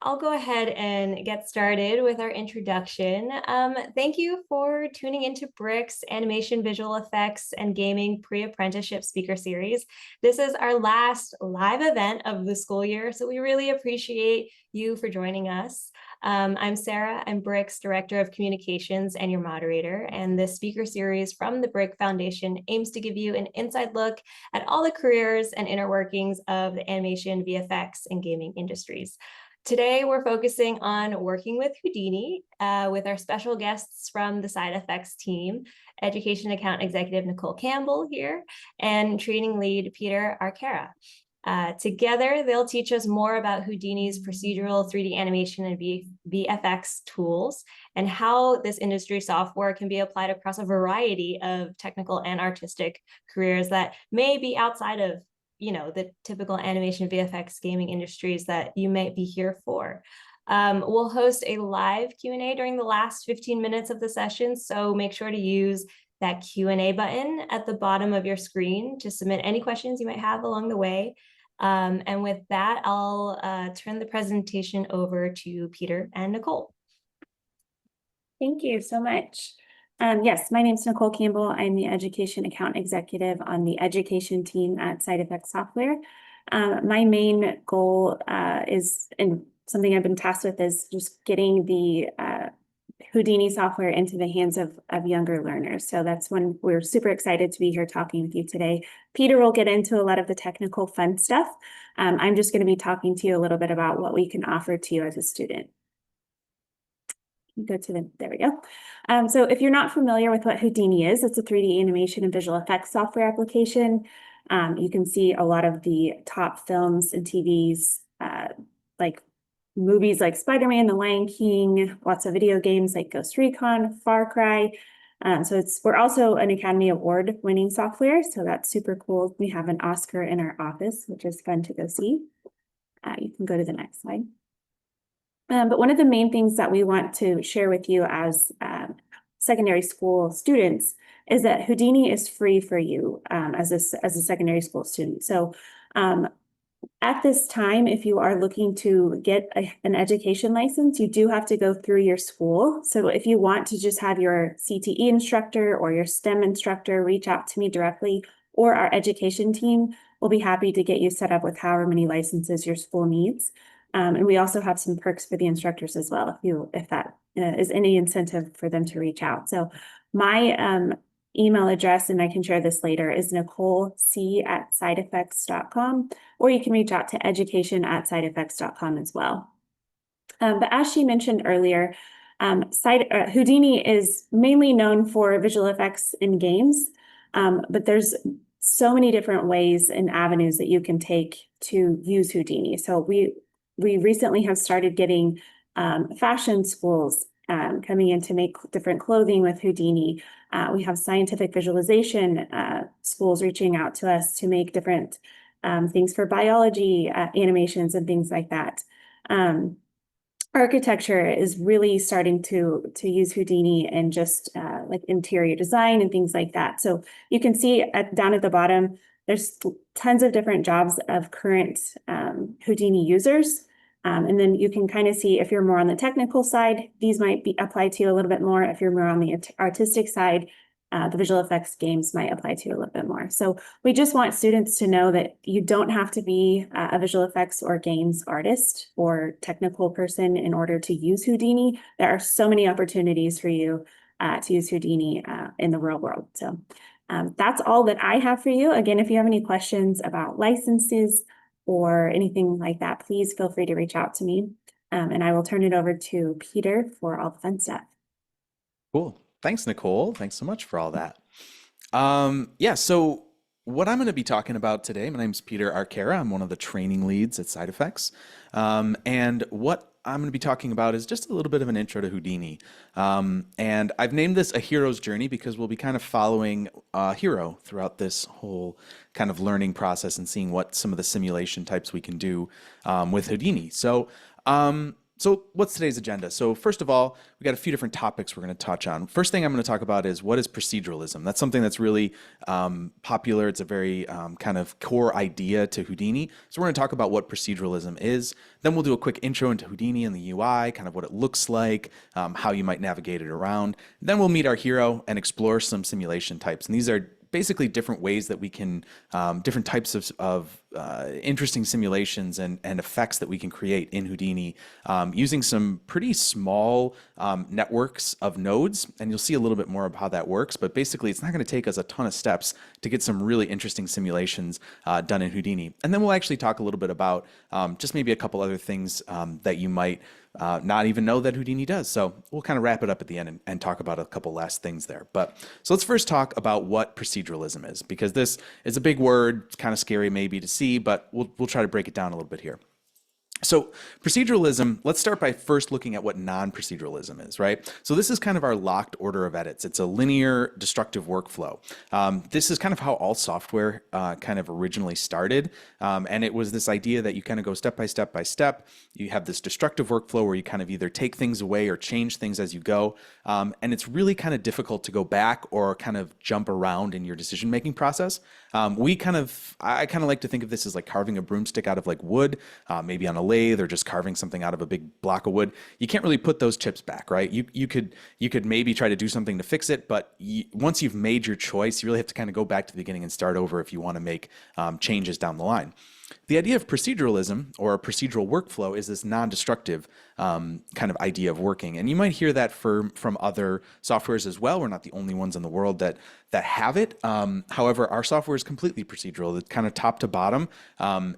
I'll go ahead and get started with our introduction. Thank you for tuning into BRIC's Animation, Visual Effects, and Gaming Pre-Apprenticeship Speaker Series. This is our last live event of the school year, so we really appreciate you for joining us. I'm Sarah, I'm BRIC's Director of Communications and your moderator, and this speaker series from the BRIC Foundation aims to give you an inside look at all the careers and inner workings of the animation, VFX, and gaming industries. Today, we're focusing on working with Houdini with our special guests from the SideFX team, Education Account Executive Nicole Campbell here, and Training Lead Peter Arcara. Together, they'll teach us more about Houdini's procedural 3D animation and VFX tools and how this industry software can be applied across a variety of technical and artistic careers that may be outside of the typical animation VFX gaming industries that you might be here for. We'll host a live Q&A during the last 15 minutes of the session, so make sure to use that Q&A button at the bottom of your screen to submit any questions you might have along the way. And with that, I'll turn the presentation over to Peter and Nicole. Thank you so much. Yes, my name is Nicole Campbell. I'm the Education Account Executive on the education team at SideFX Software. My main goal is, and something I've been tasked with, is just getting the Houdini software into the hands of younger learners. So that's when we're super excited to be here talking with you today. Peter will get into a lot of the technical fun stuff. I'm just going to be talking to you a little bit about what we can offer to you as a student. There we go. So if you're not familiar with what Houdini is, it's a 3D animation and visual effects software application. You can see a lot of the top films and TVs, like movies like Spider-Man, The Lion King, lots of video games like Ghost Recon, Far Cry. So we're also an Academy Award winning software, so that's super cool. We have an Oscar in our office, which is fun to go see. You can go to the next slide. But one of the main things that we want to share with you as secondary school students is that Houdini is free for you as a secondary school student. So at this time, if you are looking to get an education license, you do have to go through your school. So if you want to just have your CTE instructor or your STEM instructor reach out to me directly, or our education team will be happy to get you set up with however many licenses your school needs. And we also have some perks for the instructors as well, if that is any incentive for them to reach out. So my email address, and I can share this later, is NicoleC@SideFX.com, or you can reach out to education@SideFX.com as well. But as she mentioned earlier, Houdini is mainly known for visual effects in games, but there's so many different ways and avenues that you can take to use Houdini. So we recently have started getting fashion schools coming in to make different clothing with Houdini. We have scientific visualization schools reaching out to us to make different things for biology animations and things like that. Architecture is really starting to use Houdini and just like interior design and things like that. So you can see down at the bottom, there's tons of different jobs of current Houdini users. And then you can kind of see if you're more on the technical side, these might be applied to you a little bit more. If you're more on the artistic side, the visual effects games might apply to you a little bit more. So we just want students to know that you don't have to be a visual effects or games artist or technical person in order to use Houdini. There are so many opportunities for you to use Houdini in the real world. So that's all that I have for you. Again, if you have any questions about licenses or anything like that, please feel free to reach out to me. And I will turn it over to Peter for all the fun stuff. Cool. Thanks, Nicole. Thanks so much for all that. Yeah, so what I'm going to be talking about today, my name's Peter Arcara. I'm one of the training leads at SideFX. And what I'm going to be talking about is just a little bit of an intro to Houdini. And I've named this A Hero's Journey because we'll be kind of following a hero throughout this whole kind of learning process and seeing what some of the simulation types we can do with Houdini. So So what's today's agenda? So first of all, we got a few different topics we're going to touch on. First thing I'm going to talk about is what is proceduralism. That's something that's really popular. It's a very kind of core idea to Houdini. So we're going to talk about what proceduralism is. Then we'll do a quick intro into Houdini and the UI, kind of what it looks like, how you might navigate it around. Then we'll meet our hero and explore some simulation types. And these are basically different ways that we can, different types of interesting simulations and effects that we can create in Houdini using some pretty small networks of nodes. And you'll see a little bit more of how that works. But basically, it's not going to take us a ton of steps to get some really interesting simulations done in Houdini. And then we'll actually talk a little bit about just maybe a couple other things that you might not even know that Houdini does. So we'll kind of wrap it up at the end and talk about a couple last things there. But so let's first talk about what proceduralism is, because this is a big word. It's kind of scary maybe to see, but we'll try to break it down a little bit here. So proceduralism, let's start by first looking at what non-proceduralism is, right? So this is kind of our locked order of edits. It's a linear destructive workflow. This is kind of how all software kind of originally started. And it was this idea that you kind of go step by step by step. You have this destructive workflow where you kind of either take things away or change things as you go. And it's really kind of difficult to go back or kind of jump around in your decision-making process. I kind of like to think of this as like carving a broomstick out of like wood, maybe on a lathe or just carving something out of a big block of wood. You can't really put those chips back, right? You could maybe try to do something to fix it, but once you've made your choice, you really have to kind of go back to the beginning and start over if you want to make changes down the line. The idea of proceduralism or a procedural workflow is this non-destructive kind of idea of working. And you might hear that from other softwares as well. We're not the only ones in the world that have it. However, our software is completely procedural. It's kind of top to bottom.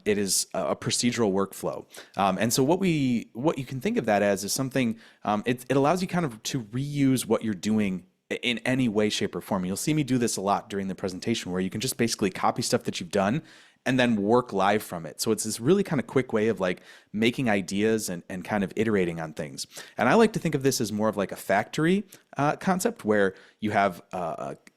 It is a procedural workflow. And so what you can think of that as is something, it allows you kind of to reuse what you're doing in any way, shape, or form. You'll see me do this a lot during the presentation where you can just basically copy stuff that you've done and then work live from it. So it's this really kind of quick way of like making ideas and kind of iterating on things. And I like to think of this as more of like a factory concept where you have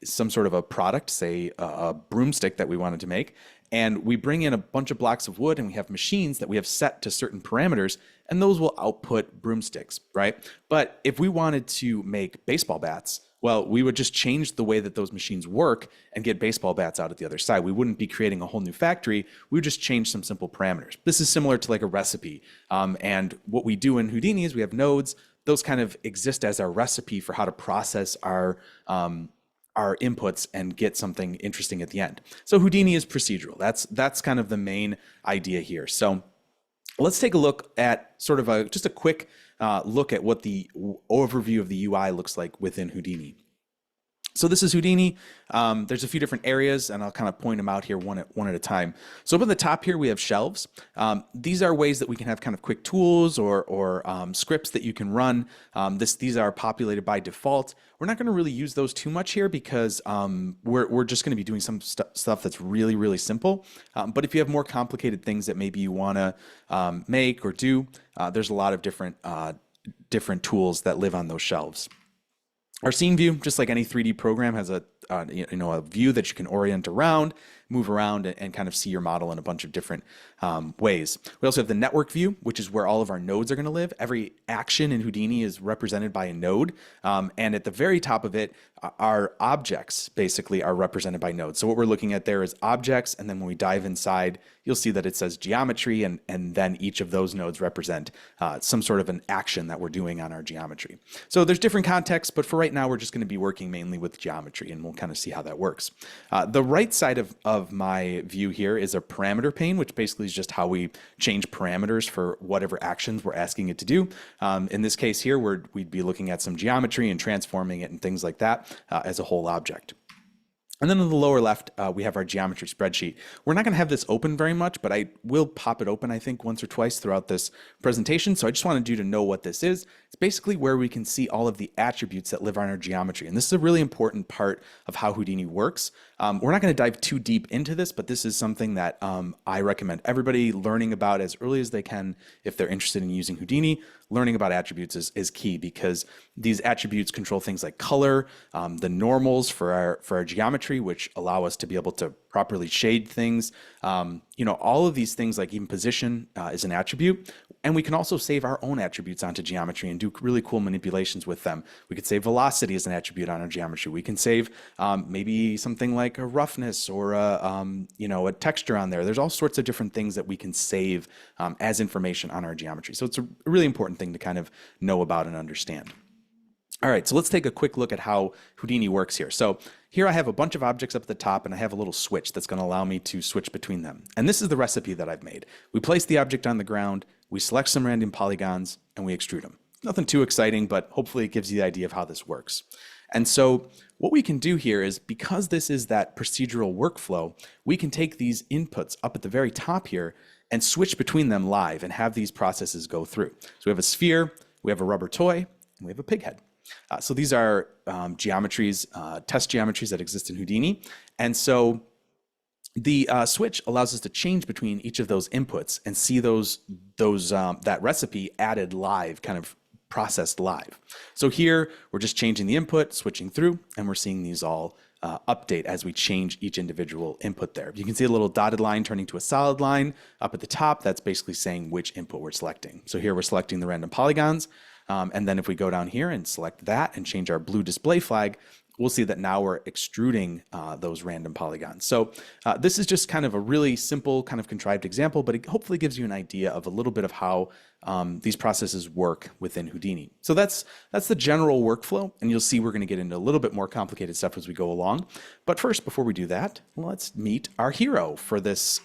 some sort of a product, say a broomstick that we wanted to make, and we bring in a bunch of blocks of wood and we have machines that we have set to certain parameters, and those will output broomsticks, right? But if we wanted to make baseball bats, well, we would just change the way that those machines work and get baseball bats out at the other side. We wouldn't be creating a whole new factory. We would just change some simple parameters. This is similar to like a recipe. And what we do in Houdini is we have nodes. Those kind of exist as our recipe for how to process our inputs and get something interesting at the end. So Houdini is procedural. That's kind of the main idea here. So let's take a look at sort of just a quick look at what the overview of the UI looks like within Houdini. So this is Houdini. There's a few different areas, and I'll kind of point them out here one at a time. So up at the top here, we have shelves. These are ways that we can have kind of quick tools or scripts that you can run. These are populated by default. We're not going to really use those too much here because we're just going to be doing some stuff that's really, really simple. But if you have more complicated things that maybe you want to make or do, there's a lot of different tools that live on those shelves. Our scene view, just like any 3D program, has a view that you can orient around, move around, and kind of see your model in a bunch of different ways. We also have the network view, which is where all of our nodes are going to live. Every action in Houdini is represented by a node. And at the very top of it, our objects basically are represented by nodes. So what we're looking at there is objects. And then when we dive inside, you'll see that it says geometry. And then each of those nodes represent some sort of an action that we're doing on our geometry. So there's different contexts, but for right now, we're just going to be working mainly with geometry, and we'll kind of see how that works. The right side of my view here is a parameter pane, which basically is just how we change parameters for whatever actions we're asking it to do. In this case here, we'd be looking at some geometry and transforming it and things like that as a whole object. And then on the lower left, we have our geometry spreadsheet. We're not going to have this open very much, but I will pop it open, I think, once or twice throughout this presentation. So I just wanted you to know what this is. It's basically where we can see all of the attributes that live on our geometry. And this is a really important part of how Houdini works. We're not going to dive too deep into this, but this is something that I recommend everybody learning about as early as they can if they're interested in using Houdini. Learning about attributes is key because these attributes control things like color, the normals for our geometry, geometry, which allow us to be able to properly shade things. All of these things, like even position is an attribute. And we can also save our own attributes onto geometry and do really cool manipulations with them. We could save velocity as an attribute on our geometry. We can save maybe something like a roughness or a texture on there. There's all sorts of different things that we can save as information on our geometry. So it's a really important thing to kind of know about and understand. All right, so let's take a quick look at how Houdini works here. So here I have a bunch of objects up at the top, and I have a little switch that's going to allow me to switch between them. And this is the recipe that I've made. We place the object on the ground, we select some random polygons, and we extrude them. Nothing too exciting, but hopefully it gives you the idea of how this works. And so what we can do here is, because this is that procedural workflow, we can take these inputs up at the very top here and switch between them live and have these processes go through. So we have a sphere, we have a rubber toy, and we have a pig head. So these are geometries, test geometries that exist in Houdini. And so the switch allows us to change between each of those inputs and see that recipe added live, kind of processed live. So here we're just changing the input, switching through, and we're seeing these all update as we change each individual input there. You can see a little dotted line turning to a solid line up at the top. That's basically saying which input we're selecting. So here we're selecting the random polygons. And then if we go down here and select that and change our blue display flag, we'll see that now we're extruding those random polygons. So this is just kind of a really simple, kind of contrived example, but it hopefully gives you an idea of a little bit of how these processes work within Houdini. So that's the general workflow, and you'll see we're going to get into a little bit more complicated stuff as we go along. But first, before we do that, let's meet our hero for this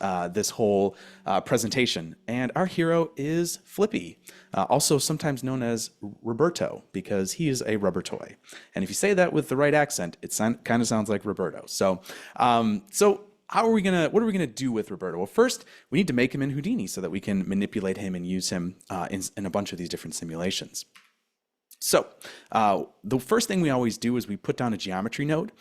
whole presentation. And our hero is Flippy, also sometimes known as Roberto, because he is a rubber toy. And if you say that with the right accent, it kind of sounds like Roberto. So what are we gonna do with Roberto? Well, first we need to make him in Houdini so that we can manipulate him and use him in a bunch of these different simulations. So the first thing we always do is we put down a geometry node.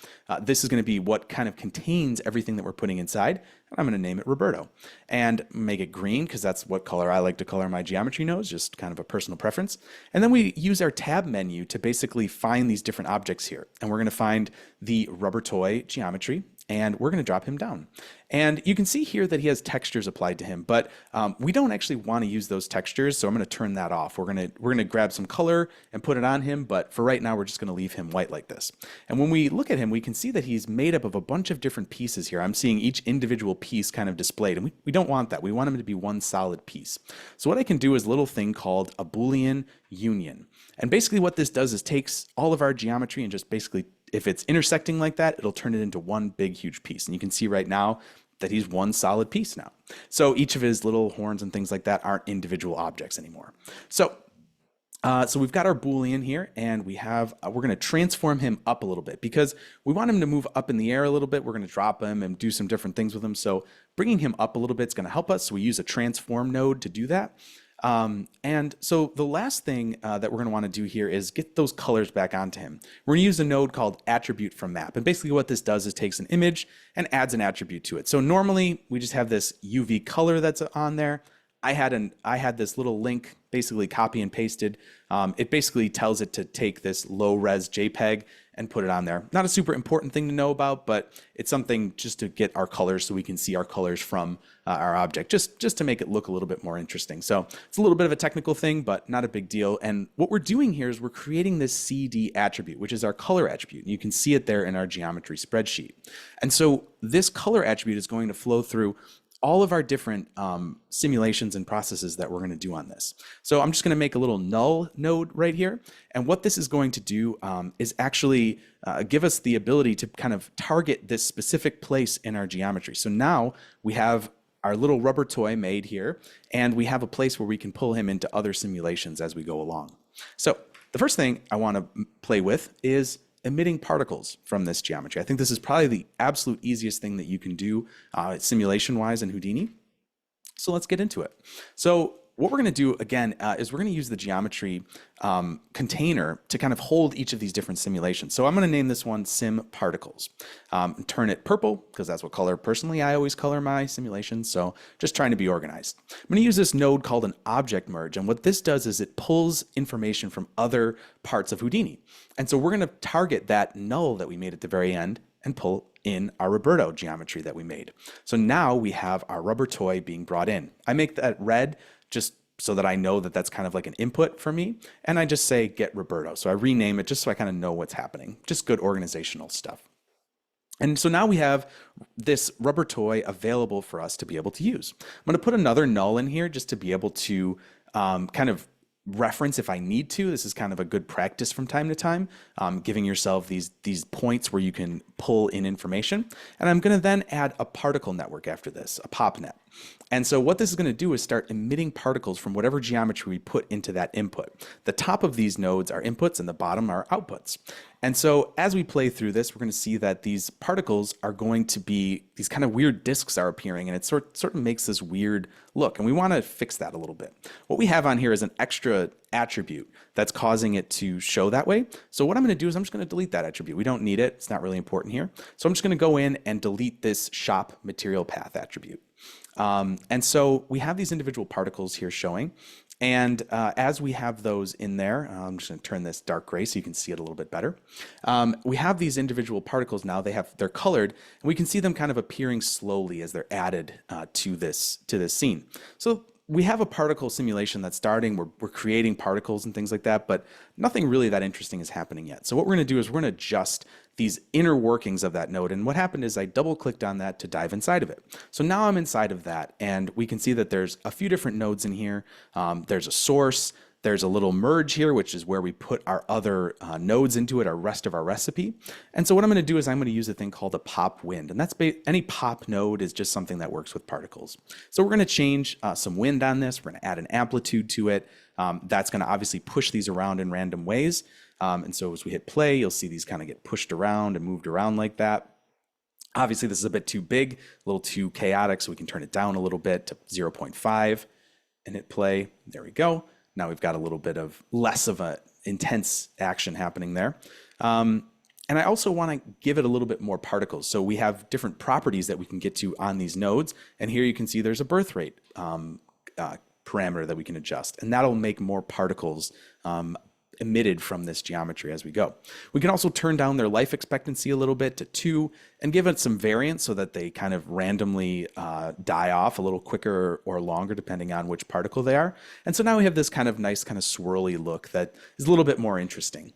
This is going to be what kind of contains everything that we're putting inside. And I'm going to name it Roberto and make it green because that's what color I like to color my geometry nodes, just kind of a personal preference. And then we use our tab menu to basically find these different objects here. And we're going to find the rubber toy geometry, and we're going to drop him down. And you can see here that he has textures applied to him, but we don't actually want to use those textures, so I'm going to turn that off. We're going to grab some color and put it on him, but for right now we're just going to leave him white like this. And when we look at him, we can see that he's made up of a bunch of different pieces here. I'm seeing each individual piece kind of displayed, and we don't want that. We want him to be one solid piece. So what I can do is a little thing called a Boolean union. And basically what this does is takes all of our geometry and just basically, if it's intersecting like that, it'll turn it into one big, huge piece. And you can see right now that he's one solid piece now. So each of his little horns and things like that aren't individual objects anymore. So we've got our Boolean here, and we're going to transform him up a little bit because we want him to move up in the air a little bit. We're going to drop him and do some different things with him. So bringing him up a little bit is going to help us. So we use a transform node to do that. And so the last thing that we're going to want to do here is get those colors back onto him. We're going to use a node called attribute from map. And basically what this does is takes an image and adds an attribute to it. So normally we just have this UV color that's on there. I had this little link basically copy and pasted. It basically tells it to take this low res JPEG and put it on there. Not a super important thing to know about, but it's something just to get our colors so we can see our colors from our object, just to make it look a little bit more interesting. So it's a little bit of a technical thing, but not a big deal. And what we're doing here is we're creating this CD attribute, which is our color attribute. And you can see it there in our geometry spreadsheet. And so this color attribute is going to flow through all of our different simulations and processes that we're going to do on this. So I'm just going to make a little null node right here. And what this is going to do is actually give us the ability to kind of target this specific place in our geometry. So now we have our little rubber toy made here, and we have a place where we can pull him into other simulations as we go along. So the first thing I want to play with is emitting particles from this geometry. I think this is probably the absolute easiest thing that you can do simulation-wise in Houdini. So let's get into it. So what we're going to do again is we're going to use the geometry container to kind of hold each of these different simulations. So I'm going to name this one sim particles. Turn it purple because that's what color personally I always color my simulations. So just trying to be organized. I'm going to use this node called an object merge. And what this does is it pulls information from other parts of Houdini. And so we're going to target that null that we made at the very end and pull in our Roberto geometry that we made. So now we have our rubber toy being brought in. I make that red just so that I know that that's kind of like an input for me. And I just say get Roberto. So I rename it just so I kind of know what's happening. Just good organizational stuff. And so now we have this rubber toy available for us to be able to use. I'm going to put another null in here just to be able to kind of reference if I need to. This is kind of a good practice from time to time, giving yourself these points where you can pull in information. And I'm going to then add a particle network after this, a pop net. And so what this is going to do is start emitting particles from whatever geometry we put into that input. The top of these nodes are inputs and the bottom are outputs. And so as we play through this, we're going to see that these particles are going to be, these kind of weird disks are appearing, and it sort of makes this weird look. And we want to fix that a little bit. What we have on here is an extra attribute that's causing it to show that way. So what I'm going to do is I'm just going to delete that attribute. We don't need it. It's not really important here. So I'm just going to go in and delete this shop material path attribute. And so we have these individual particles here showing. And as we have those in there, I'm just going to turn this dark gray so you can see it a little bit better. We have these individual particles now. They're colored, and we can see them kind of appearing slowly as they're added to this scene. So we have a particle simulation that's starting. We're creating particles and things like that, but nothing really that interesting is happening yet. So what we're going to do is we're going to adjust these inner workings of that node. And what happened is I double clicked on that to dive inside of it. So now I'm inside of that, and we can see that there's a few different nodes in here. There's a source. There's a little merge here, which is where we put our other nodes into it, our rest of our recipe. And so what I'm going to do is I'm going to use a thing called a pop wind. And that's any pop node is just something that works with particles. So we're going to change some wind on this. We're going to add an amplitude to it. That's going to obviously push these around in random ways. And so as we hit play, you'll see these kind of get pushed around and moved around like that. Obviously, this is a bit too big, a little too chaotic, so we can turn it down a little bit to 0.5 and hit play. There we go. Now we've got a little bit of less of a intense action happening there. And I also want to give it a little bit more particles. So we have different properties that we can get to on these nodes. And here you can see there's a birth rate parameter that we can adjust. And that'll make more particles emitted from this geometry as we go. We can also turn down their life expectancy a little bit to 2 and give it some variance so that they kind of randomly die off a little quicker or longer depending on which particle they are. And so now we have this kind of nice kind of swirly look that is a little bit more interesting.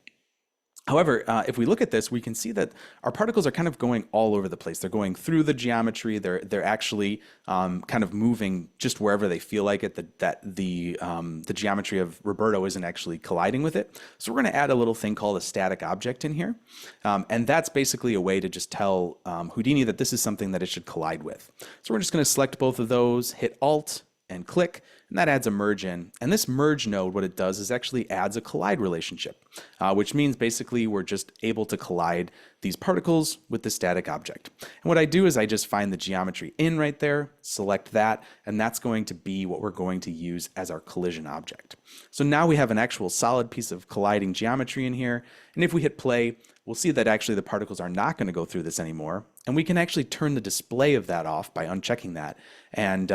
However, if we look at this, we can see that our particles are kind of going all over the place. They're going through the geometry. They're actually kind of moving just wherever they feel like it. The geometry of Roberto isn't actually colliding with it. So we're going to add a little thing called a static object in here, and that's basically a way to just tell Houdini that this is something that it should collide with. So we're just going to select both of those, hit Alt and click, and that adds a merge in. And this merge node, what it does is actually adds a collide relationship, which means basically we're just able to collide these particles with the static object. And what I do is I just find the geometry in right there, select that, and that's going to be what we're going to use as our collision object. So now we have an actual solid piece of colliding geometry in here. And if we hit play, we'll see that actually the particles are not going to go through this anymore. And we can actually turn the display of that off by unchecking that. And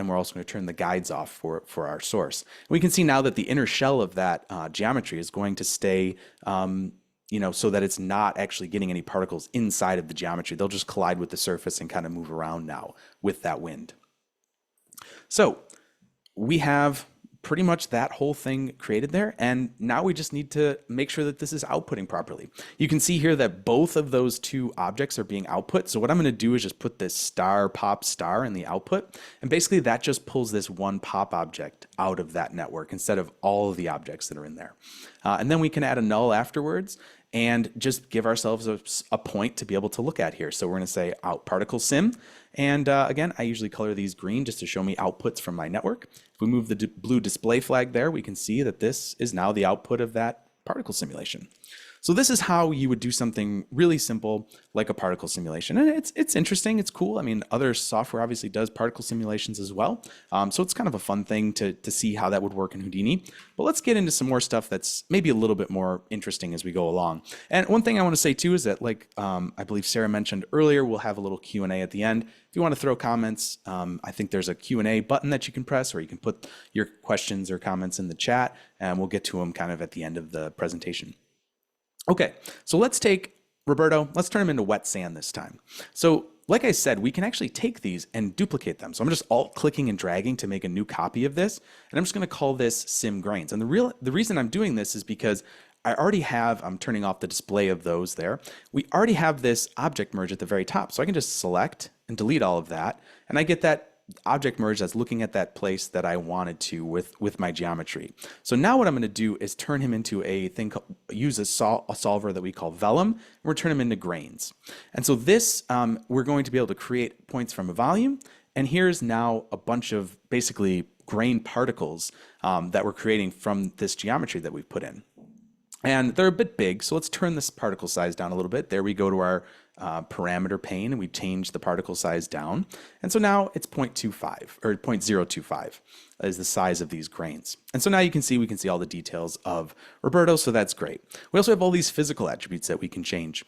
we're also going to turn the guides off for our source. We can see now that the inner shell of that geometry is going to stay, so that it's not actually getting any particles inside of the geometry. They'll just collide with the surface and kind of move around now with that wind. So we have pretty much that whole thing created there. And now we just need to make sure that this is outputting properly. You can see here that both of those two objects are being output. So what I'm going to do is just put this star pop star in the output. And basically that just pulls this one pop object out of that network instead of all of the objects that are in there. And then we can add a null afterwards and just give ourselves a point to be able to look at here. So we're going to say out particle sim. And again, I usually color these green just to show me outputs from my network. If we move the blue display flag there, we can see that this is now the output of that particle simulation. So this is how you would do something really simple like a particle simulation. And it's interesting, it's cool. I mean, other software obviously does particle simulations as well. So it's kind of a fun thing to see how that would work in Houdini. But let's get into some more stuff that's maybe a little bit more interesting as we go along. And one thing I want to say too is that I believe Sarah mentioned earlier, we'll have a little Q&A at the end. If you want to throw comments, I think there's a Q&A button that you can press, or you can put your questions or comments in the chat and we'll get to them kind of at the end of the presentation. Okay, so let's take Roberto, let's turn them into wet sand this time. So like I said, we can actually take these and duplicate them. So I'm just alt clicking and dragging to make a new copy of this. And I'm just going to call this sim grains. And the reason I'm doing this is because I already have, I'm turning off the display of those there. We already have this object merge at the very top. So I can just select and delete all of that. And I get that object merge that's looking at that place that I wanted to with my geometry. So now what I'm going to do is turn him into a thing, use a solver that we call vellum, and we're turn him into grains. And so this, we're going to be able to create points from a volume. And here's now a bunch of basically grain particles that we're creating from this geometry that we've put in. And they're a bit big, so let's turn this particle size down a little bit. There we go to our parameter pane, and we change the particle size down. And so now it's 0.25 or 0.025 is the size of these grains. And so now you can see, we can see all the details of Roberto, so that's great. We also have all these physical attributes that we can change.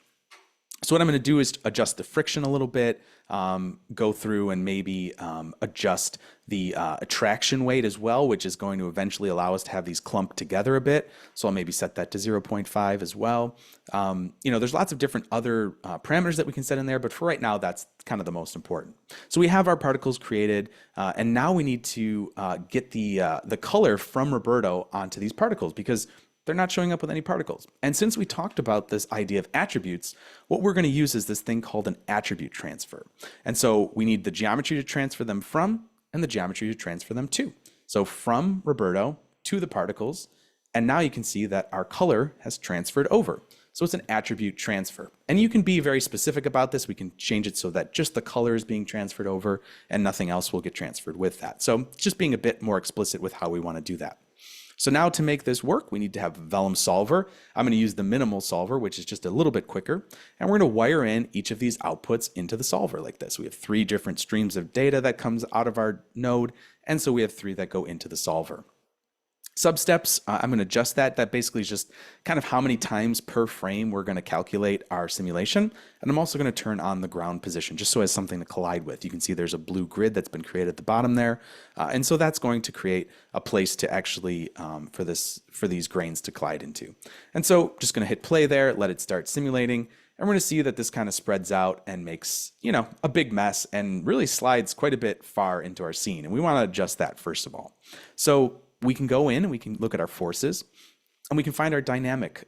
So what I'm going to do is adjust the friction a little bit, go through and maybe adjust the attraction weight as well, which is going to eventually allow us to have these clumped together a bit. So I'll maybe set that to 0.5 as well. You know, there's lots of different other parameters that we can set in there, but for right now, that's kind of the most important. So we have our particles created, and now we need to get the color from Roberto onto these particles, because they're not showing up with any particles. And since we talked about this idea of attributes, what we're going to use is this thing called an attribute transfer. And so we need the geometry to transfer them from and the geometry to transfer them to. So from Roberto to the particles, and now you can see that our color has transferred over. So it's an attribute transfer. And you can be very specific about this. We can change it so that just the color is being transferred over and nothing else will get transferred with that. So just being a bit more explicit with how we want to do that. So now to make this work, we need to have a vellum solver. I'm going to use the minimal solver, which is just a little bit quicker. And we're going to wire in each of these outputs into the solver like this. We have 3 different streams of data that comes out of our node. And so we have 3 that go into the solver. Substeps, I'm going to adjust that. That basically is just kind of how many times per frame we're going to calculate our simulation. And I'm also going to turn on the ground position just so it has something to collide with. You can see there's a blue grid that's been created at the bottom there. And so that's going to create a place to actually, for these grains to collide into. And so just going to hit play there, let it start simulating. And we're going to see that this kind of spreads out and makes, you know, a big mess and really slides quite a bit far into our scene. And we want to adjust that first of all. So we can go in and we can look at our forces and we can find our dynamic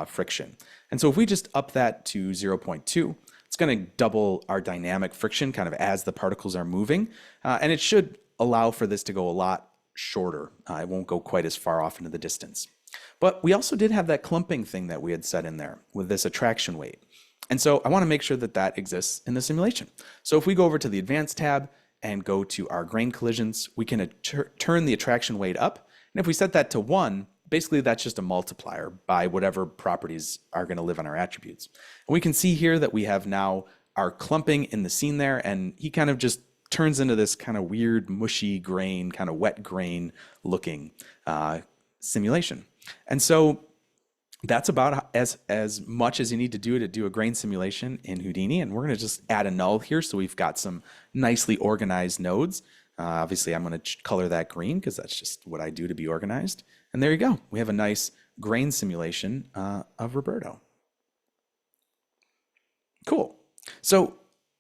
friction. And so if we just up that to 0.2, it's going to double our dynamic friction kind of as the particles are moving. And it should allow for this to go a lot shorter. It won't go quite as far off into the distance. But we also did have that clumping thing that we had set in there with this attraction weight. And so I want to make sure that that exists in the simulation. So if we go over to the Advanced tab and go to our grain collisions, we can turn the attraction weight up. And if we set that to 1, basically that's just a multiplier by whatever properties are going to live on our attributes. And we can see here that we have now our clumping in the scene there, and he kind of just turns into this kind of weird mushy grain, kind of wet grain looking simulation. And so that's about as much as you need to do a grain simulation in Houdini. And we're going to just add a null here. So we've got some nicely organized nodes. Obviously, I'm going to color that green because that's just what I do to be organized. And there you go. We have a nice grain simulation of Roberto. Cool. So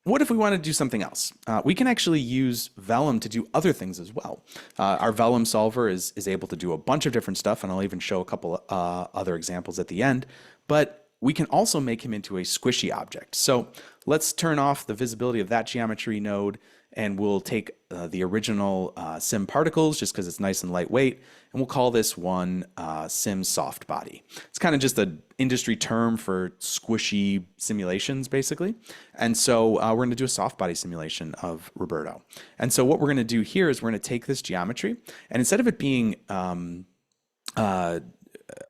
what if we want to do something else? We can actually use vellum to do other things as well. Our vellum solver is able to do a bunch of different stuff, and I'll even show a couple other examples at the end. But we can also make him into a squishy object. So let's turn off the visibility of that geometry node, and we'll take the original sim particles just because it's nice and lightweight, and we'll call this one sim soft body. It's kind of just an industry term for squishy simulations, basically. And so we're going to do a soft body simulation of Roberto. And so what we're going to do here is we're going to take this geometry, and instead of it being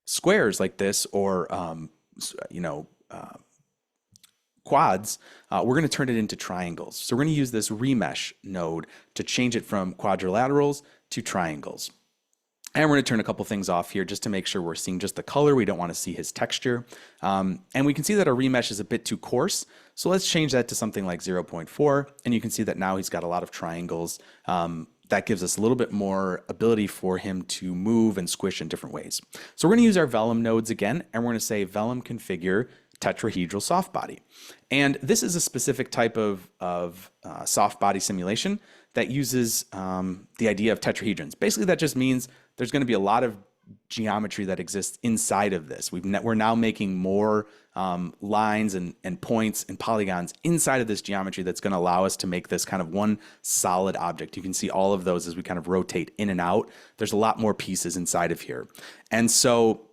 squares like this or quads, we're going to turn it into triangles. So we're going to use this remesh node to change it from quadrilaterals to triangles. And we're going to turn a couple things off here just to make sure we're seeing just the color. We don't want to see his texture. And we can see that our remesh is a bit too coarse. So let's change that to something like 0.4. And you can see that now he's got a lot of triangles. That gives us a little bit more ability for him to move and squish in different ways. So we're going to use our vellum nodes again, and we're going to say vellum configure tetrahedral soft body. And this is a specific type of soft body simulation that uses the idea of tetrahedrons. Basically, that just means there's going to be a lot of geometry that exists inside of this. We're now making more lines and points and polygons inside of this geometry that's going to allow us to make this kind of one solid object. You can see all of those as we kind of rotate in and out. There's a lot more pieces inside of here. And so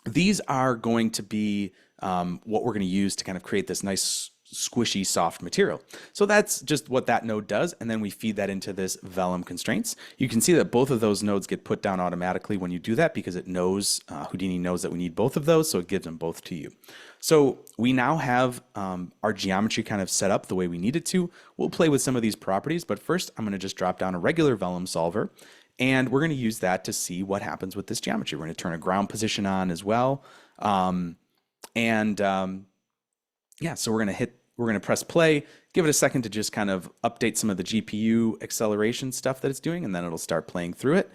these are going to be what we're going to use to kind of create this nice squishy soft material. So that's just what that node does, and then we feed that into this vellum constraints. You can see that both of those nodes get put down automatically when you do that because it knows, Houdini knows that we need both of those, so it gives them both to you. So we now have our geometry kind of set up the way we need it to. We'll play with some of these properties, but first I'm going to just drop down a regular vellum solver, and we're going to use that to see what happens with this geometry. We're going to turn a ground position on as well. Yeah, so we're going to press play, give it a second to just kind of update some of the GPU acceleration stuff that it's doing, and then it'll start playing through it.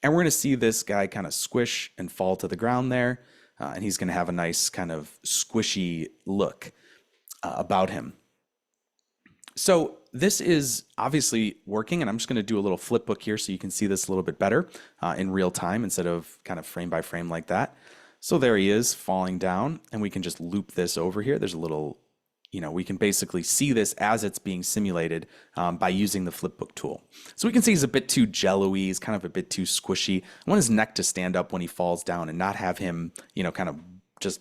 And we're going to see this guy kind of squish and fall to the ground there, and he's going to have a nice kind of squishy look about him. So this is obviously working, and I'm just going to do a little flip book here so you can see this a little bit better in real time instead of kind of frame by frame like that. So there he is falling down, and we can just loop this over here. There's a little, we can basically see this as it's being simulated by using the flipbook tool. So we can see he's a bit too jello-y, he's kind of a bit too squishy. I want his neck to stand up when he falls down and not have him, kind of just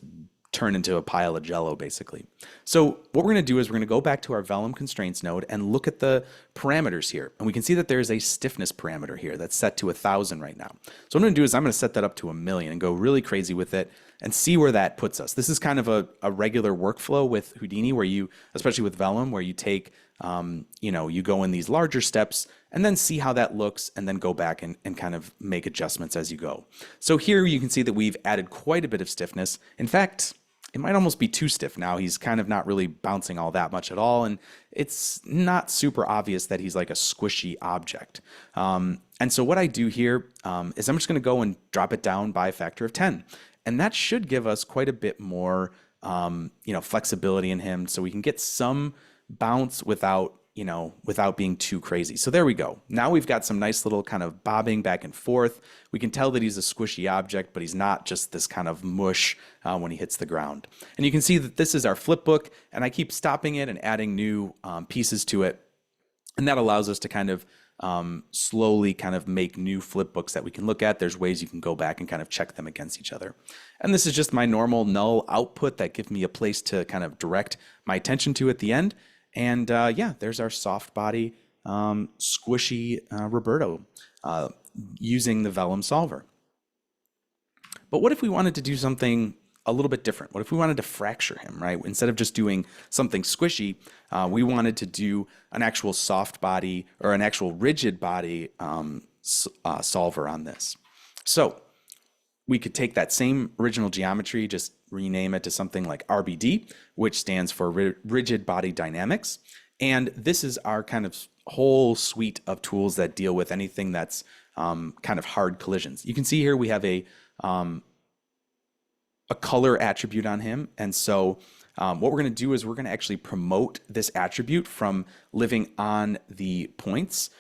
turn into a pile of jello, basically. So what we're going to do is we're going to go back to our vellum constraints node and look at the parameters here. And we can see that there's a stiffness parameter here that's set to 1,000 right now. So what I'm going to do is I'm going to set that up to 1,000,000 and go really crazy with it and see where that puts us. This is kind of a regular workflow with Houdini where you, especially with vellum, where you take, you go in these larger steps and then see how that looks and then go back and kind of make adjustments as you go. So here you can see that we've added quite a bit of stiffness. In fact, it might almost be too stiff now. He's kind of not really bouncing all that much at all, and it's not super obvious that he's like a squishy object. And so what I do here is I'm just going to go and drop it down by a factor of 10. And that should give us quite a bit more flexibility in him so we can get some bounce without being too crazy. So there we go. Now we've got some nice little kind of bobbing back and forth. We can tell that he's a squishy object, but he's not just this kind of mush when he hits the ground. And you can see that this is our flipbook, and I keep stopping it and adding new pieces to it. And that allows us to kind of slowly kind of make new flipbooks that we can look at. There's ways you can go back and kind of check them against each other. And this is just my normal null output that gives me a place to kind of direct my attention to at the end. And yeah, there's our soft body squishy Roberto using the vellum solver. But what if we wanted to do something a little bit different? What if we wanted to fracture him, right? Instead of just doing something squishy, we wanted to do an actual soft body or an actual rigid body solver on this. So we could take that same original geometry, just rename it to something like RBD, which stands for Rigid Body Dynamics. And this is our kind of whole suite of tools that deal with anything that's kind of hard collisions. You can see here we have a color attribute on him. And so what we're going to do is we're going to actually promote this attribute from living on the points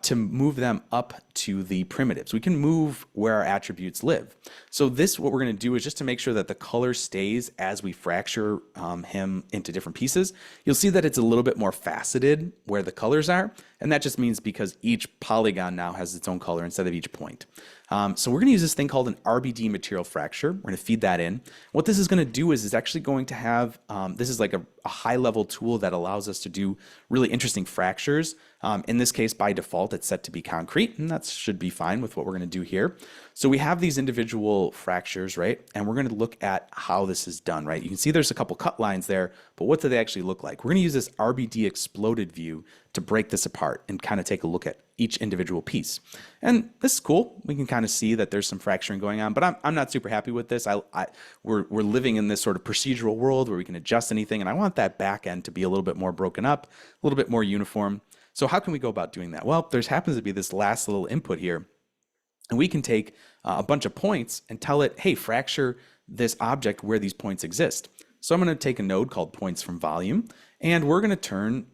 to move them up to the primitives. We can move where our attributes live. So this, what we're going to do is just to make sure that the color stays as we fracture him into different pieces. You'll see that it's a little bit more faceted where the colors are. And that just means because each polygon now has its own color instead of each point. So we're going to use this thing called an RBD material fracture. We're going to feed that in. What this is going to do is it's actually going to have, this is like a high level tool that allows us to do really interesting fractures. In this case, by default, it's set to be concrete, and that should be fine with what we're going to do here. So we have these individual fractures, right? And we're going to look at how this is done, right? You can see there's a couple cut lines there, but what do they actually look like? We're going to use this RBD exploded view to break this apart and kind of take a look at each individual piece. And this is cool. We can kind of see that there's some fracturing going on, but I'm not super happy with this. We're living in this sort of procedural world where we can adjust anything, and I want that back end to be a little bit more broken up, a little bit more uniform. So how can we go about doing that? Well, there happens to be this last little input here, and we can take a bunch of points and tell it, hey, fracture this object where these points exist. So I'm going to take a node called points from volume, and we're going to turn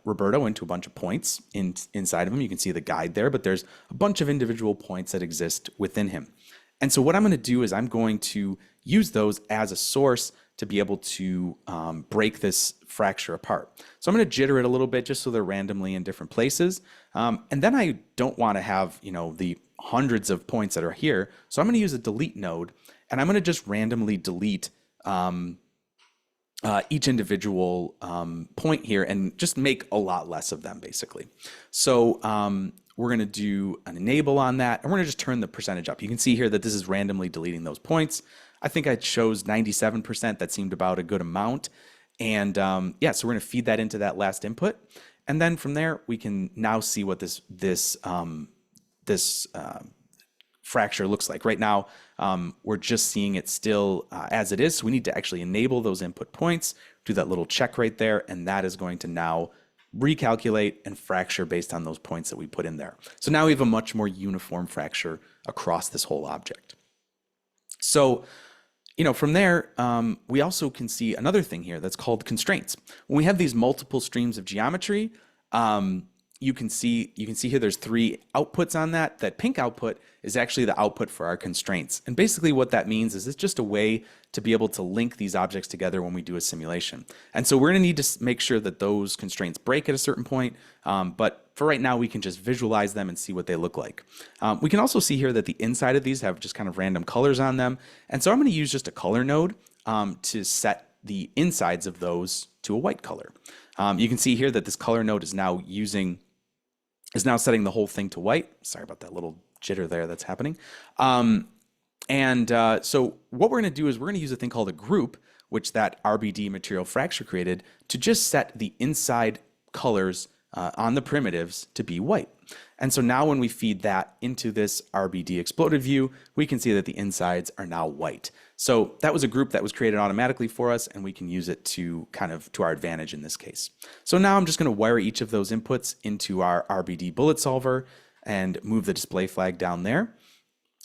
Roberto into a bunch of points inside of him. You can see the guide there, but there's a bunch of individual points that exist within him. And so what I'm going to do is I'm going to use those as a source to be able to break this fracture apart. So I'm going to jitter it a little bit just so they're randomly in different places. And then I don't want to have, the hundreds of points that are here. So I'm going to use a delete node, and I'm going to just randomly delete each individual point here and just make a lot less of them, basically. So we're going to do an enable on that, and we're going to just turn the percentage up. You can see here that this is randomly deleting those points. I think I chose 97%. That seemed about a good amount. And yeah, so we're going to feed that into that last input. And then from there, we can now see what this fracture looks like. Right now, we're just seeing it still as it is. So we need to actually enable those input points, do that little check right there, and that is going to now recalculate and fracture based on those points that we put in there. So now we have a much more uniform fracture across this whole object. So, from there, we also can see another thing here that's called constraints. When we have these multiple streams of geometry, you can see here there's 3 outputs on that. That pink output is actually the output for our constraints. And basically what that means is it's just a way to be able to link these objects together when we do a simulation. And so we're going to need to make sure that those constraints break at a certain point. But for right now, we can just visualize them and see what they look like. We can also see here that the inside of these have just kind of random colors on them. And so I'm going to use just a color node to set the insides of those to a white color. You can see here that this color node is now setting the whole thing to white. Sorry about that little jitter there that's happening. So what we're going to do is we're going to use a thing called a group, which that RBD material fracture created, to just set the inside colors on the primitives to be white. And so now when we feed that into this RBD exploded view, we can see that the insides are now white. So that was a group that was created automatically for us, and we can use it to our advantage in this case. So now I'm just going to wire each of those inputs into our RBD bullet solver and move the display flag down there.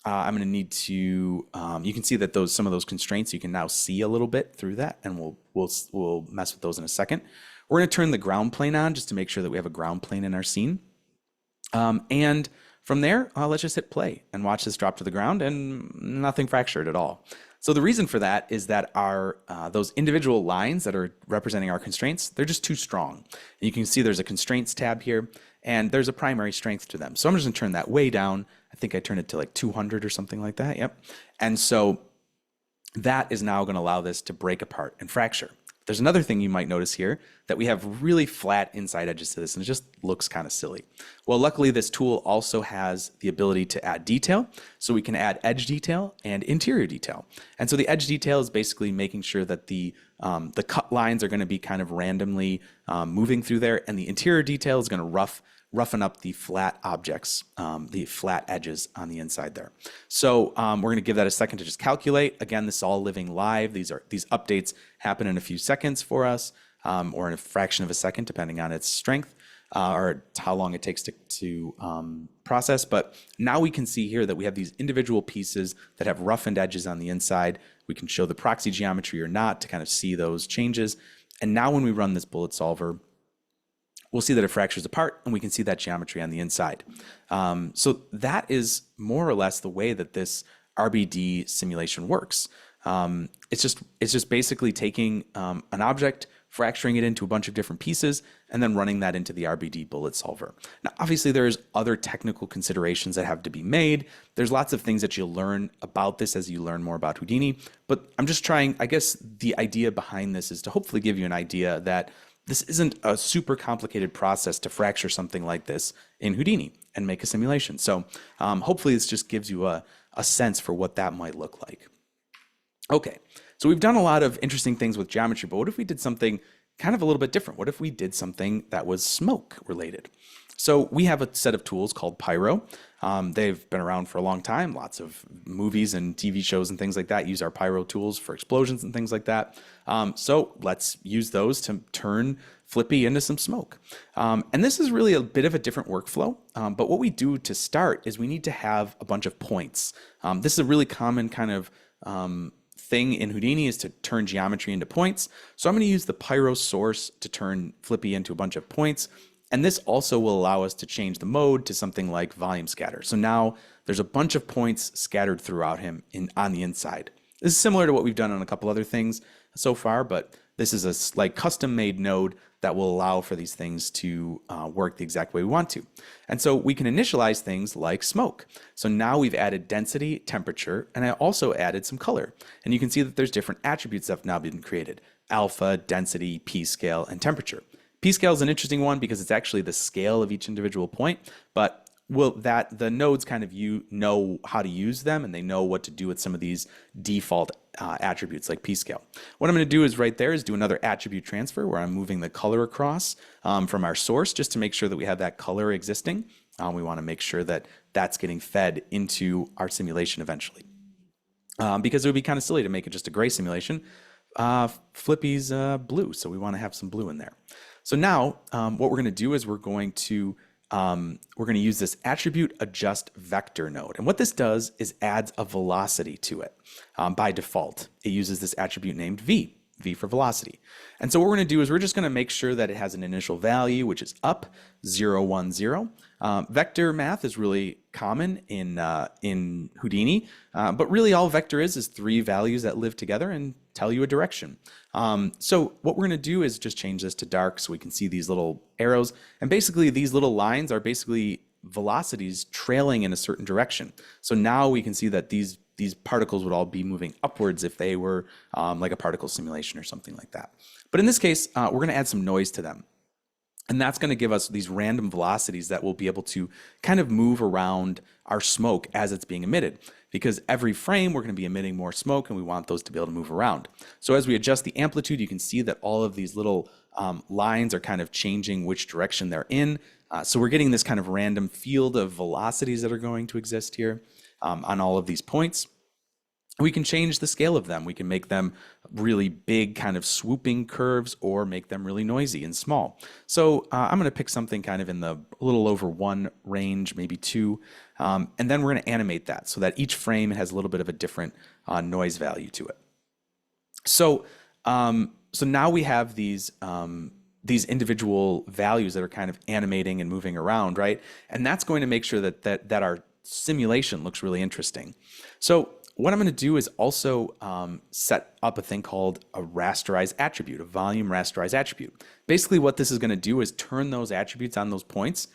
I'm going to need to, you can see that some of those constraints you can now see a little bit through that, and we'll mess with those in a second. We're going to turn the ground plane on just to make sure that we have a ground plane in our scene. And from there, let's just hit play and watch this drop to the ground, and nothing fractured at all. So the reason for that is that those individual lines that are representing our constraints, they're just too strong. And you can see there's a constraints tab here, and there's a primary strength to them. So I'm just going to turn that way down. I think I turned it to like 200 or something like that. Yep. And so that is now going to allow this to break apart and fracture. There's another thing you might notice here, that we have really flat inside edges to this, and it just looks kind of silly. Well, luckily this tool also has the ability to add detail, so we can add edge detail and interior detail. And so the edge detail is basically making sure that the cut lines are going to be kind of randomly moving through there, and the interior detail is going to roughen up the flat objects, the flat edges on the inside there. So we're going to give that a second to just calculate. Again, this is all living live. These updates happen in a few seconds for us, or in a fraction of a second, depending on its strength, or how long it takes to process. But now we can see here that we have these individual pieces that have roughened edges on the inside. We can show the proxy geometry or not to kind of see those changes. And now when we run this bullet solver, we'll see that it fractures apart, and we can see that geometry on the inside. So that is more or less the way that this RBD simulation works. It's just basically taking an object, fracturing it into a bunch of different pieces, and then running that into the RBD bullet solver. Now, obviously, there's other technical considerations that have to be made. There's lots of things that you'll learn about this as you learn more about Houdini, but I'm just trying, I guess the idea behind this is to hopefully give you an idea that this isn't a super complicated process to fracture something like this in Houdini and make a simulation. So hopefully this just gives you a sense for what that might look like. Okay, so we've done a lot of interesting things with geometry, but what if we did something kind of a little bit different? What if we did something that was smoke related? So we have a set of tools called Pyro. They've been around for a long time. Lots of movies and TV shows and things like that use our Pyro tools for explosions and things like that. So let's use those to turn Flippy into some smoke. And this is really a bit of a different workflow. But what we do to start is we need to have a bunch of points. This is a really common kind of thing in Houdini is to turn geometry into points. So I'm going to use the pyro source to turn Flippy into a bunch of points. And this also will allow us to change the mode to something like volume scatter. So now there's a bunch of points scattered throughout him on the inside. This is similar to what we've done on a couple other things so far, but this is a like custom made node that will allow for these things to work the exact way we want to. And so we can initialize things like smoke. So now we've added density, temperature, and I also added some color. And you can see that there's different attributes that have now been created: alpha, density, p-scale, and temperature. P-scale is an interesting one because it's actually the scale of each individual point, but the nodes kind of know how to use them, and they know what to do with some of these default attributes like p-scale. What I'm going to do is right there is do another attribute transfer where I'm moving the color across from our source just to make sure that we have that color existing. We want to make sure that that's getting fed into our simulation eventually. Because it would be kind of silly to make it just a gray simulation. Flippy's blue, so we want to have some blue in there. So now what we're going to do is we're going to use this attribute adjust vector node. And what this does is adds a velocity to it. By default, it uses this attribute named V for velocity. And so what we're going to do is we're just going to make sure that it has an initial value, which is up 0, 1, 0. Vector math is really common in Houdini, but really all vector is 3 values that live together and tell you a direction. So what we're going to do is just change this to dark so we can see these little arrows. And basically these little lines are basically velocities trailing in a certain direction. So now we can see that these particles would all be moving upwards if they were like a particle simulation or something like that. But in this case, we're going to add some noise to them. And that's going to give us these random velocities that will be able to kind of move around our smoke as it's being emitted. Because every frame we're going to be emitting more smoke, and we want those to be able to move around. So as we adjust the amplitude, you can see that all of these little lines are kind of changing which direction they're in. So we're getting this kind of random field of velocities that are going to exist here on all of these points. We can change the scale of them. We can make them really big kind of swooping curves or make them really noisy and small. So I'm going to pick something kind of in the little over 1 range, maybe 2. And then we're going to animate that so that each frame has a little bit of a different noise value to it. So now we have these individual values that are kind of animating and moving around, right? And that's going to make sure that our simulation looks really interesting. So what I'm going to do is also set up a thing called a rasterized attribute, a volume rasterized attribute. Basically what this is going to do is turn those attributes on those points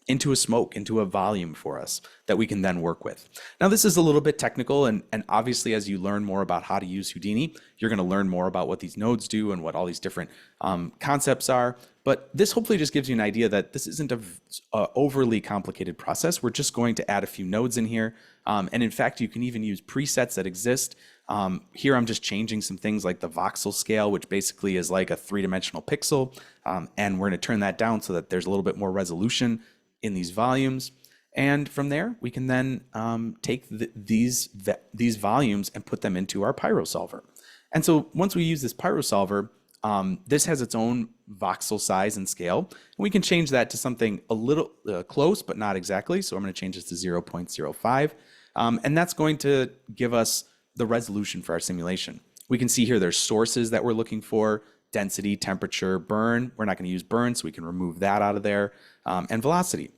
into a smoke, into a volume for us that we can then work with. Now this is a little bit technical, and obviously as you learn more about how to use Houdini, you're going to learn more about what these nodes do and what all these different concepts are. But this hopefully just gives you an idea that this isn't a overly complicated process. We're just going to add a few nodes in here. And in fact, you can even use presets that exist. Here I'm just changing some things like the voxel scale, which basically is like a 3-dimensional pixel. And we're going to turn that down so that there's a little bit more resolution in these volumes. And from there, we can then take these volumes and put them into our pyro solver. And so once we use this pyro solver, this has its own voxel size and scale. And we can change that to something a little close, but not exactly. So I'm going to change this to 0.05. And that's going to give us the resolution for our simulation. We can see here there's sources that we're looking for: density, temperature, burn. We're not going to use burn, so we can remove that out of there, and velocity.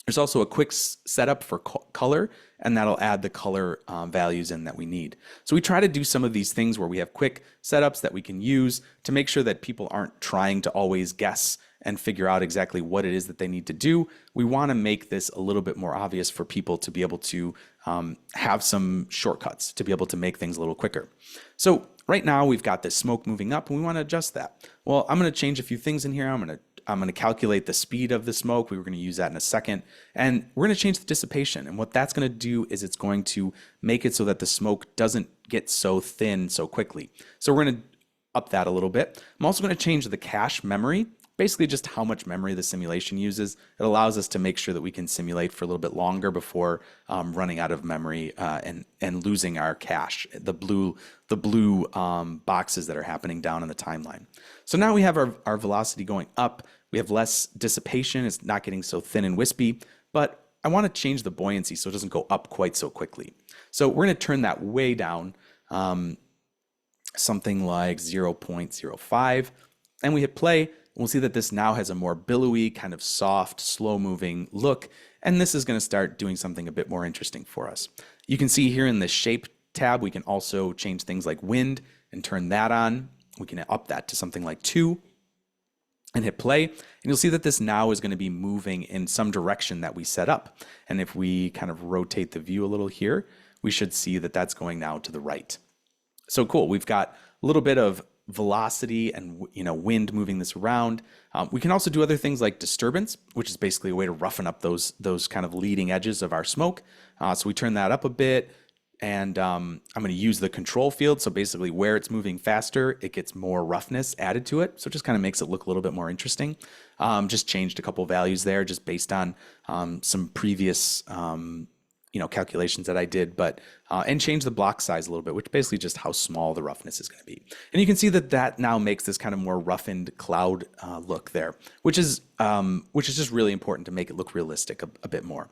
There's also a quick setup for color, and that'll add the color values in that we need. So we try to do some of these things where we have quick setups that we can use to make sure that people aren't trying to always guess and figure out exactly what it is that they need to do. We want to make this a little bit more obvious for people to be able to have some shortcuts, to be able to make things a little quicker. So right now we've got this smoke moving up, and we want to adjust that. Well, I'm going to change a few things in here. I'm going to calculate the speed of the smoke. We were going to use that in a second. And we're going to change the dissipation. And what that's going to do is it's going to make it so that the smoke doesn't get so thin so quickly. So we're going to up that a little bit. I'm also going to change the cache memory, basically just how much memory the simulation uses. It allows us to make sure that we can simulate for a little bit longer before running out of memory and losing our cache, the blue boxes that are happening down in the timeline. So now we have our velocity going up. We have less dissipation. It's not getting so thin and wispy, but I want to change the buoyancy so it doesn't go up quite so quickly. So we're going to turn that way down. something like 0.05, and we hit play, and we'll see that this now has a more billowy, kind of soft, slow-moving look, and this is going to start doing something a bit more interesting for us. You can see here in the shape tab, we can also change things like wind and turn that on. We can up that to something like 2 and hit play, and you'll see that this now is going to be moving in some direction that we set up. And if we kind of rotate the view a little here, we should see that that's going now to the right. So cool, we've got a little bit of velocity and wind moving this around. We can also do other things like disturbance, which is basically a way to roughen up those kind of leading edges of our smoke. So we turn that up a bit, and I'm going to use the control field. So basically where it's moving faster, it gets more roughness added to it. So it just kind of makes it look a little bit more interesting. Just changed a couple values there just based on some previous calculations that I did, but and change the block size a little bit, which basically just how small the roughness is going to be. And you can see that that now makes this kind of more roughened cloud look there, which is just really important to make it look realistic a bit more.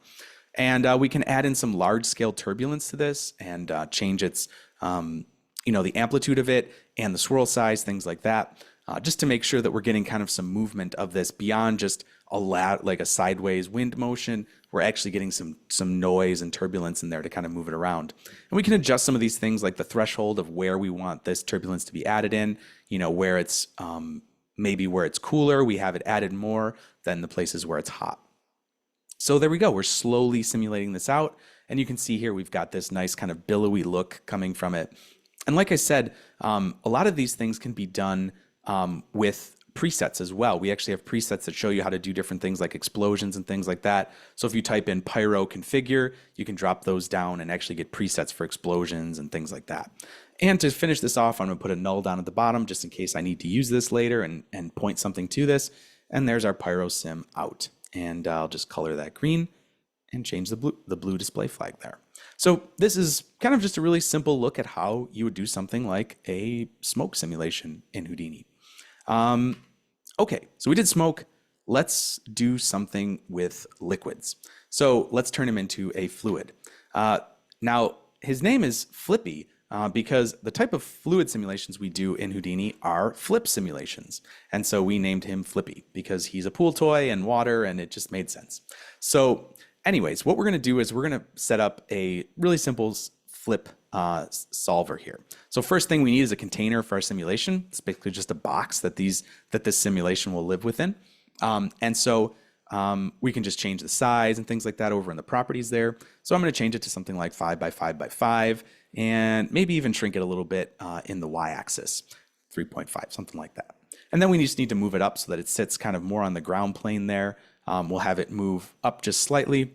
And we can add in some large scale turbulence to this and change its the amplitude of it and the swirl size, things like that, just to make sure that we're getting kind of some movement of this beyond just like a sideways wind motion. We're actually getting some noise and turbulence in there to kind of move it around. And we can adjust some of these things like the threshold of where we want this turbulence to be added in, where it's maybe where it's cooler, we have it added more than the places where it's hot. So there we go. We're slowly simulating this out. And you can see here we've got this nice kind of billowy look coming from it. And like I said, a lot of these things can be done with presets as well. We actually have presets that show you how to do different things like explosions and things like that. So if you type in pyro configure, you can drop those down and actually get presets for explosions and things like that. And to finish this off, I'm going to put a null down at the bottom just in case I need to use this later and point something to this. And there's our pyro sim out. And I'll just color that green and change the blue display flag there. So this is kind of just a really simple look at how you would do something like a smoke simulation in Houdini. Okay, so we did smoke. Let's do something with liquids. So let's turn him into a fluid. Now, his name is Flippy because the type of fluid simulations we do in Houdini are flip simulations. And so we named him Flippy because he's a pool toy and water, and it just made sense. So anyways, what we're going to do is we're going to set up a really simple flip solver here. So first thing we need is a container for our simulation. It's basically just a box that this simulation will live within. And so we can just change the size and things like that over in the properties there. So I'm going to change it to something like 5 by 5 by 5, and maybe even shrink it a little bit in the y-axis, 3.5, something like that. And then we just need to move it up so that it sits kind of more on the ground plane there. We'll have it move up just slightly,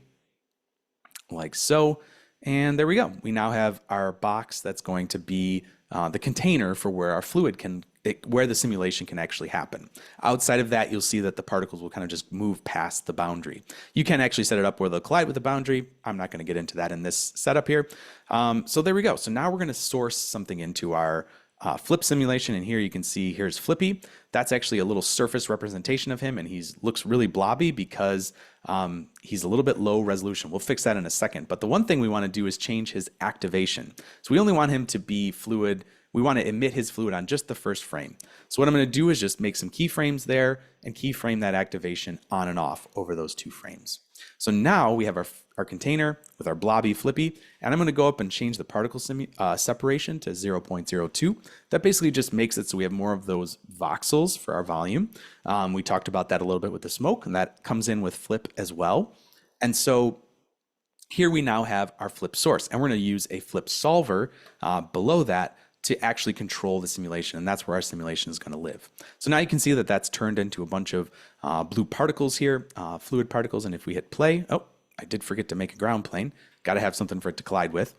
like so. And there we go. We now have our box that's going to be the container for where our fluid where the simulation can actually happen. Outside of that, you'll see that the particles will kind of just move past the boundary. You can actually set it up where they'll collide with the boundary. I'm not going to get into that in this setup here. So there we go. So now we're going to source something into our flip simulation, and here you can see here's Flippy. That's actually a little surface representation of him, and he looks really blobby because he's a little bit low resolution. We'll fix that in a second, but the one thing we want to do is change his activation. So we only want him to be fluid. We want to emit his fluid on just the first frame. So what I'm going to do is just make some keyframes there and keyframe that activation on and off over those 2 frames. So now we have our container with our blobby Flippy, and I'm going to go up and change the particle separation to 0.02. That basically just makes it so we have more of those voxels for our volume. We talked about that a little bit with the smoke, and that comes in with flip as well. And so here we now have our flip source, and we're going to use a flip solver below that to actually control the simulation, and that's where our simulation is going to live. So now you can see that that's turned into a bunch of blue particles here, fluid particles, and if we hit play, oh, I did forget to make a ground plane. Got to have something for it to collide with.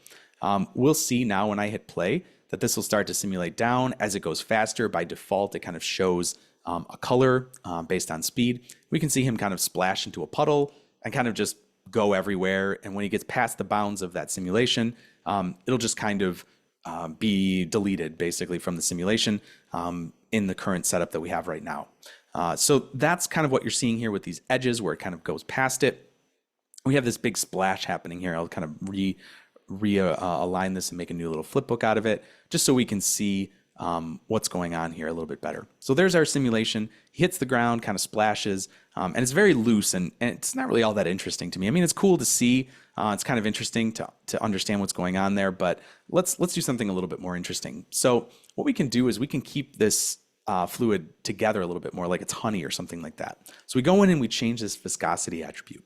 We'll see now when I hit play that this will start to simulate down. As it goes faster, by default, it kind of shows a color based on speed. We can see him kind of splash into a puddle and kind of just go everywhere, and when he gets past the bounds of that simulation, it'll just kind of be deleted basically from the simulation in the current setup that we have right now. So that's kind of what you're seeing here with these edges where it kind of goes past it. We have this big splash happening here. I'll kind of align this and make a new little flip book out of it just so we can see what's going on here a little bit better. So there's our simulation. He hits the ground, kind of splashes, and it's very loose, and it's not really all that interesting to me. I mean, it's cool to see. It's kind of interesting to understand what's going on there, but let's do something a little bit more interesting. So what we can do is we can keep this fluid together a little bit more, like it's honey or something like that. So we go in and we change this viscosity attribute.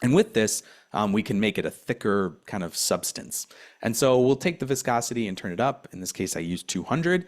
And with this, we can make it a thicker kind of substance. And so we'll take the viscosity and turn it up. In this case, I use 200.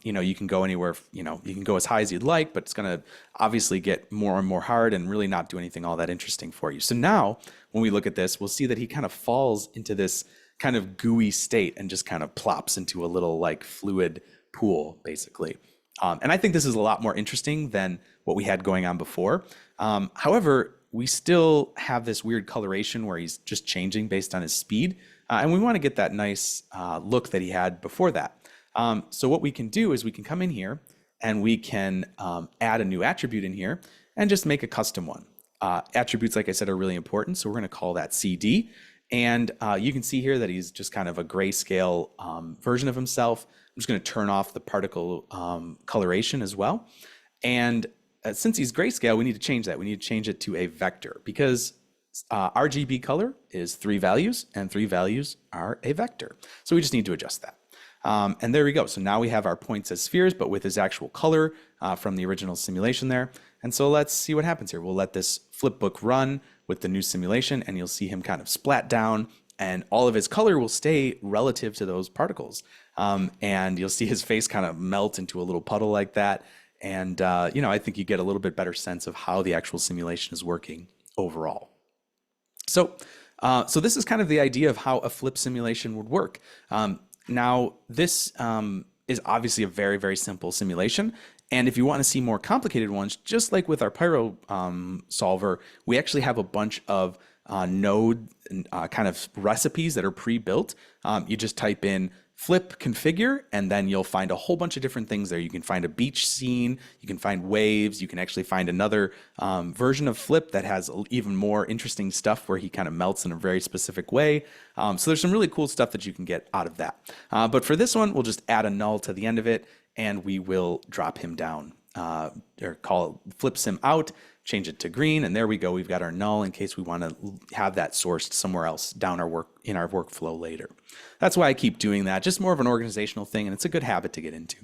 You can go anywhere, you can go as high as you'd like, but it's going to obviously get more and more hard and really not do anything all that interesting for you. So now when we look at this, we'll see that he kind of falls into this kind of gooey state and just kind of plops into a little like fluid pool, basically. And I think this is a lot more interesting than what we had going on before. However, we still have this weird coloration where he's just changing based on his speed. And we want to get that nice look that he had before that. So what we can do is we can come in here and we can add a new attribute in here and just make a custom one. Attributes, like I said, are really important. So we're going to call that CD. And you can see here that he's just kind of a grayscale version of himself. I'm just going to turn off the particle coloration as well. And since he's grayscale, we need to change that. We need to change it to a vector because RGB color is 3 values and 3 values are a vector. So we just need to adjust that. And there we go. So now we have our points as spheres, but with his actual color from the original simulation there. And so let's see what happens here. We'll let this flipbook run with the new simulation and you'll see him kind of splat down and all of his color will stay relative to those particles. And you'll see his face kind of melt into a little puddle like that. And, I think you get a little bit better sense of how the actual simulation is working overall. So this is kind of the idea of how a flip simulation would work. Now, this is obviously a very, very simple simulation. And if you want to see more complicated ones, just like with our Pyro solver, we actually have a bunch of node kind of recipes that are pre-built. You just type in flip configure, and then you'll find a whole bunch of different things there. You can find a beach scene, you can find waves, you can actually find another version of flip that has even more interesting stuff where he kind of melts in a very specific way. So there's some really cool stuff that you can get out of that. But for this one, we'll just add a null to the end of it, and we will drop him down, or call it flip sim out, change it to green, and there we go. We've got our null in case we want to have that sourced somewhere else down in our workflow later. That's why I keep doing that, just more of an organizational thing, and it's a good habit to get into.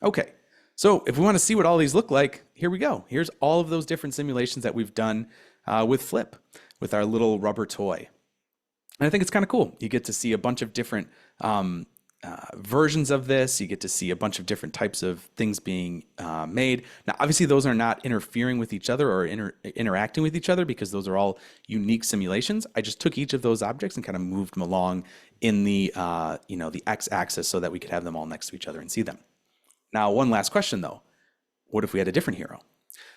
Okay, so if we want to see what all these look like, here we go. Here's all of those different simulations that we've done with Flip, with our little rubber toy. And I think it's kind of cool. You get to see a bunch of different versions of this. You get to see a bunch of different types of things being made. Now, obviously, those are not interfering with each other or interacting with each other because those are all unique simulations. I just took each of those objects and kind of moved them along in the the x-axis so that we could have them all next to each other and see them. Now, one last question though: what if we had a different hero?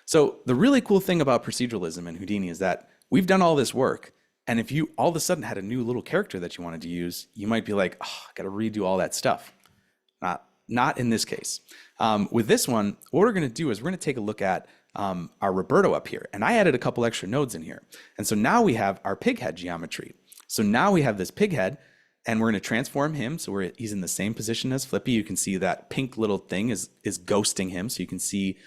So the really cool thing about proceduralism in Houdini is that we've done all this work. And if you all of a sudden had a new little character that you wanted to use, you might be like, oh, I got to redo all that stuff. Not in this case. With this one, what we're going to do is we're going to take a look at our Roberto up here. And I added a couple extra nodes in here. And so now we have our pig head geometry. So now we have this pig head, and we're going to transform him. So he's in the same position as Flippy. You can see that pink little thing is ghosting him. So you can see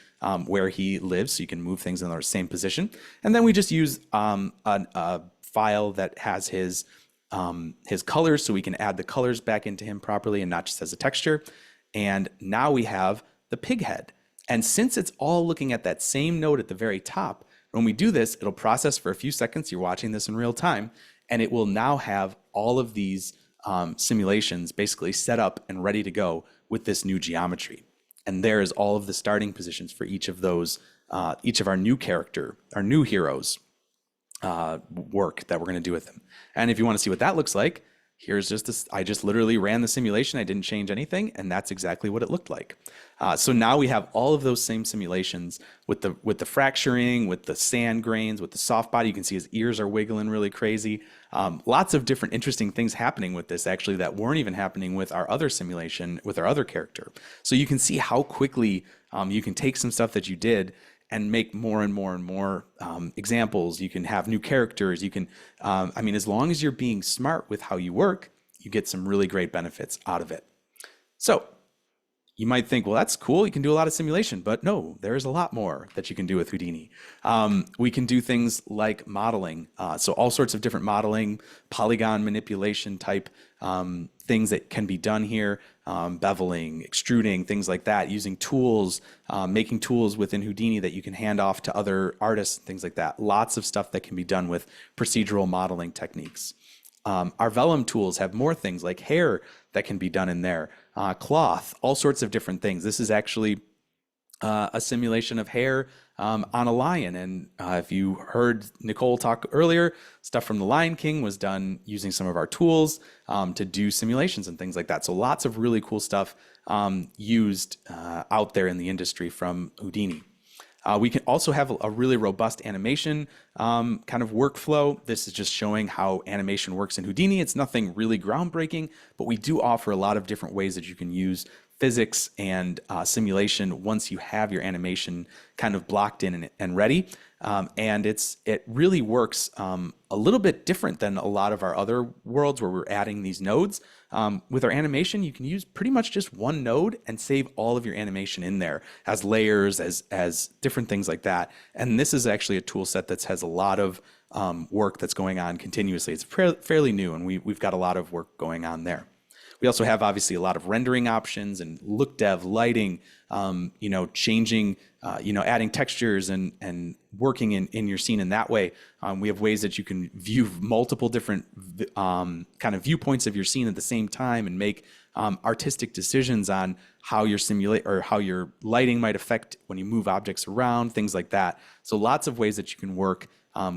where he lives. So you can move things in the same position. And then we just use a file that has his colors, so we can add the colors back into him properly and not just as a texture. And now we have the pig head. And since it's all looking at that same node at the very top, when we do this, it'll process for a few seconds. You're watching this in real time, and it will now have all of these simulations basically set up and ready to go with this new geometry. And there is all of the starting positions for each of those, each of our new heroes. Work that we're going to do with them. And if you want to see what that looks like, here's just this. I just literally ran the simulation. I didn't change anything, and that's exactly what it looked like. So now we have all of those same simulations with the fracturing, with the sand grains, with the soft body. You can see his ears are wiggling really crazy. Lots of different interesting things happening with this actually that weren't even happening with our other simulation with our other character. So you can see how quickly you can take some stuff that you did and make more and more and more examples. You can have new characters. You can, as long as you're being smart with how you work, you get some really great benefits out of it. So you might think, well, that's cool. You can do a lot of simulation, but no, there's a lot more that you can do with Houdini. We can do things like modeling. So all sorts of different modeling, polygon manipulation type things that can be done here, beveling, extruding, things like that, using tools, making tools within Houdini that you can hand off to other artists, things like that. Lots of stuff that can be done with procedural modeling techniques. Our vellum tools have more things like hair that can be done in there, cloth, all sorts of different things. This is actually a simulation of hair on a lion. And if you heard Nicole talk earlier, stuff from The Lion King was done using some of our tools to do simulations and things like that. So lots of really cool stuff used out there in the industry from Houdini. We can also have a really robust animation kind of workflow. This is just showing how animation works in Houdini. It's nothing really groundbreaking, but we do offer a lot of different ways that you can use physics and simulation once you have your animation kind of blocked in and ready. And it really works a little bit different than a lot of our other worlds where we're adding these nodes. With our animation, you can use pretty much just one node and save all of your animation in there as layers, as different things like that. And this is actually a tool set that has a lot of work that's going on continuously. It's fairly new, and we've got a lot of work going on there. We also have obviously a lot of rendering options and look dev, lighting, changing, adding textures and working in your scene in that way. We have ways that you can view multiple different kind of viewpoints of your scene at the same time and make artistic decisions on how your how your lighting might affect when you move objects around, things like that. So lots of ways that you can work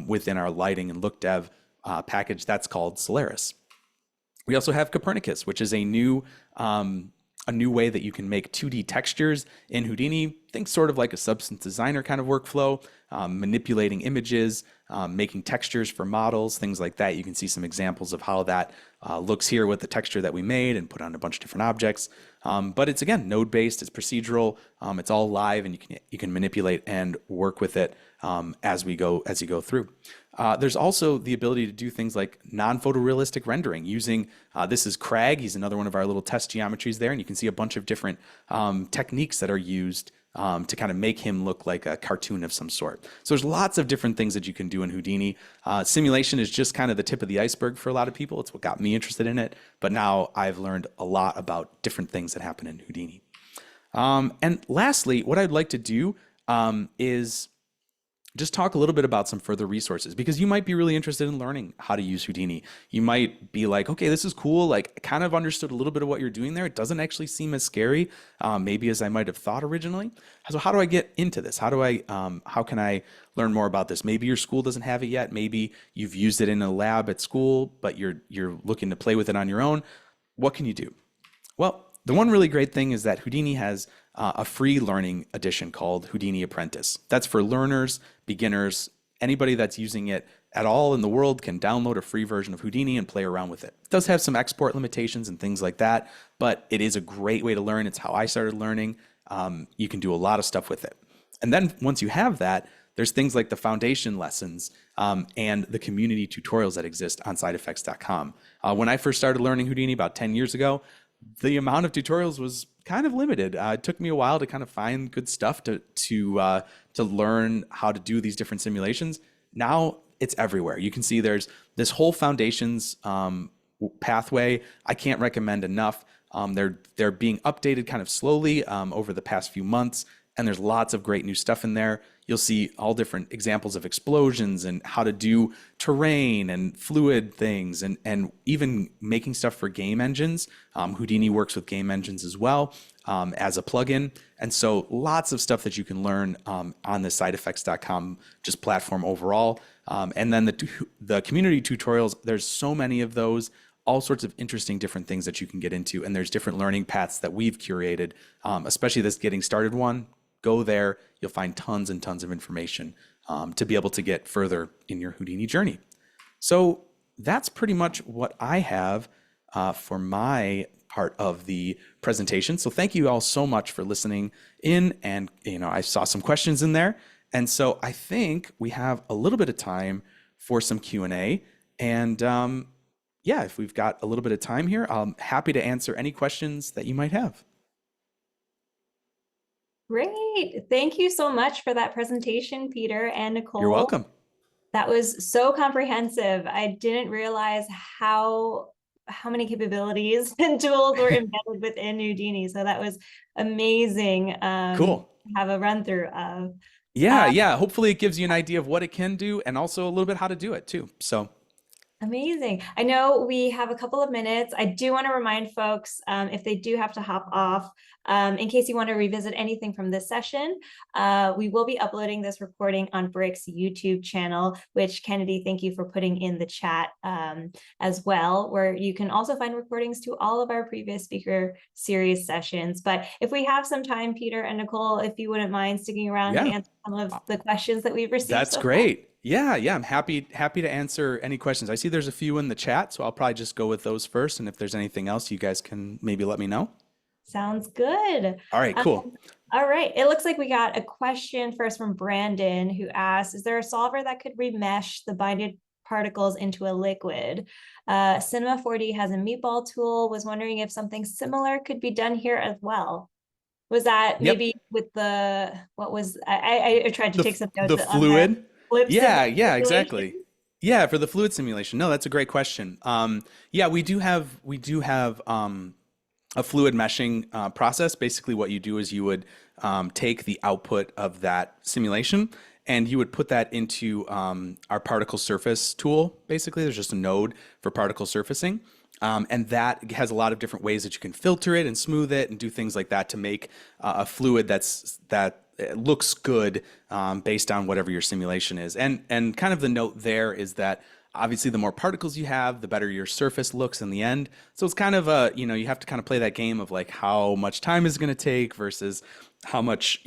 within our lighting and look dev package that's called Solaris. We also have Copernicus, which is a new way that you can make 2D textures in Houdini. Think sort of like a Substance Designer kind of workflow, manipulating images, making textures for models, things like that. You can see some examples of how that looks here with the texture that we made and put on a bunch of different objects. But it's, again, node-based, it's procedural, it's all live, and you can manipulate and work with it as you go through. There's also the ability to do things like non-photorealistic rendering using, this is Crag, he's another one of our little test geometries there, and you can see a bunch of different techniques that are used to kind of make him look like a cartoon of some sort. So there's lots of different things that you can do in Houdini. Simulation is just kind of the tip of the iceberg for a lot of people. It's what got me interested in it, but now I've learned a lot about different things that happen in Houdini. And lastly, what I'd like to do is just talk a little bit about some further resources, because you might be really interested in learning how to use Houdini. You might be like, okay, this is cool. Like, I kind of understood a little bit of what you're doing there. It doesn't actually seem as scary, maybe as I might have thought originally. So how do I get into this? How can I learn more about this? Maybe your school doesn't have it yet. Maybe you've used it in a lab at school, but you're looking to play with it on your own. What can you do? Well, the one really great thing is that Houdini has a free learning edition called Houdini Apprentice. That's for learners, beginners, anybody that's using it at all in the world can download a free version of Houdini and play around with it. It does have some export limitations and things like that, but it is a great way to learn. It's how I started learning. You can do a lot of stuff with it. And then once you have that, there's things like the foundation lessons and the community tutorials that exist on SideFX.com. When I first started learning Houdini about 10 years ago, the amount of tutorials was kind of limited. It took me a while to kind of find good stuff to learn how to do these different simulations. Now it's everywhere. You can see there's this whole foundations pathway. I can't recommend enough. They're being updated kind of slowly over the past few months, and there's lots of great new stuff in there. You'll see all different examples of explosions and how to do terrain and fluid things, and even making stuff for game engines. Houdini works with game engines as well as a plugin. And so lots of stuff that you can learn on the SideFX.com just platform overall. And then the community tutorials, there's so many of those, all sorts of interesting different things that you can get into. And there's different learning paths that we've curated, especially this getting started one. Go there, you'll find tons and tons of information to be able to get further in your Houdini journey. So that's pretty much what I have for my part of the presentation. So thank you all so much for listening in, and I saw some questions in there. And so I think we have a little bit of time for some Q&A. And yeah, if we've got a little bit of time here, I'm happy to answer any questions that you might have. Great. Thank you so much for that presentation, Peter and Nicole. You're welcome. That was so comprehensive. I didn't realize how many capabilities and tools were embedded within Houdini. So that was amazing. Cool. To have a run through of. Yeah. Hopefully it gives you an idea of what it can do and also a little bit how to do it too. So Amazing. I know we have a couple of minutes. I do want to remind folks, if they do have to hop off, in case you want to revisit anything from this session, we will be uploading this recording on BRIC's YouTube channel, which Kennedy, thank you for putting in the chat as well, where you can also find recordings to all of our previous speaker series sessions. But if we have some time, Peter and Nicole, if you wouldn't mind sticking around to answer some of the questions that we've received. That's great. Yeah, I'm happy to answer any questions. I see there's a few in the chat, so I'll probably just go with those first. And if there's anything else, you guys can maybe let me know. Sounds good. All right, cool. All right. It looks like we got a question first from Brandon, who asked, is there a solver that could remesh the binded particles into a liquid? Cinema 4D has a meatball tool. Was wondering if something similar could be done here as well. Was that maybe with the, what was, I tried to take some notes. The fluid? Yeah, exactly. Simulation. Yeah, for the fluid simulation. No, that's a great question. Yeah, we do have a fluid meshing process. Basically, what you do is you would take the output of that simulation and you would put that into our particle surface tool. Basically, there's just a node for particle surfacing. And that has a lot of different ways that you can filter it and smooth it and do things like that to make a fluid that looks good based on whatever your simulation is. And kind of the note there is that obviously the more particles you have, the better your surface looks in the end. So it's kind of a, you have to kind of play that game of like how much time is it going to take versus how much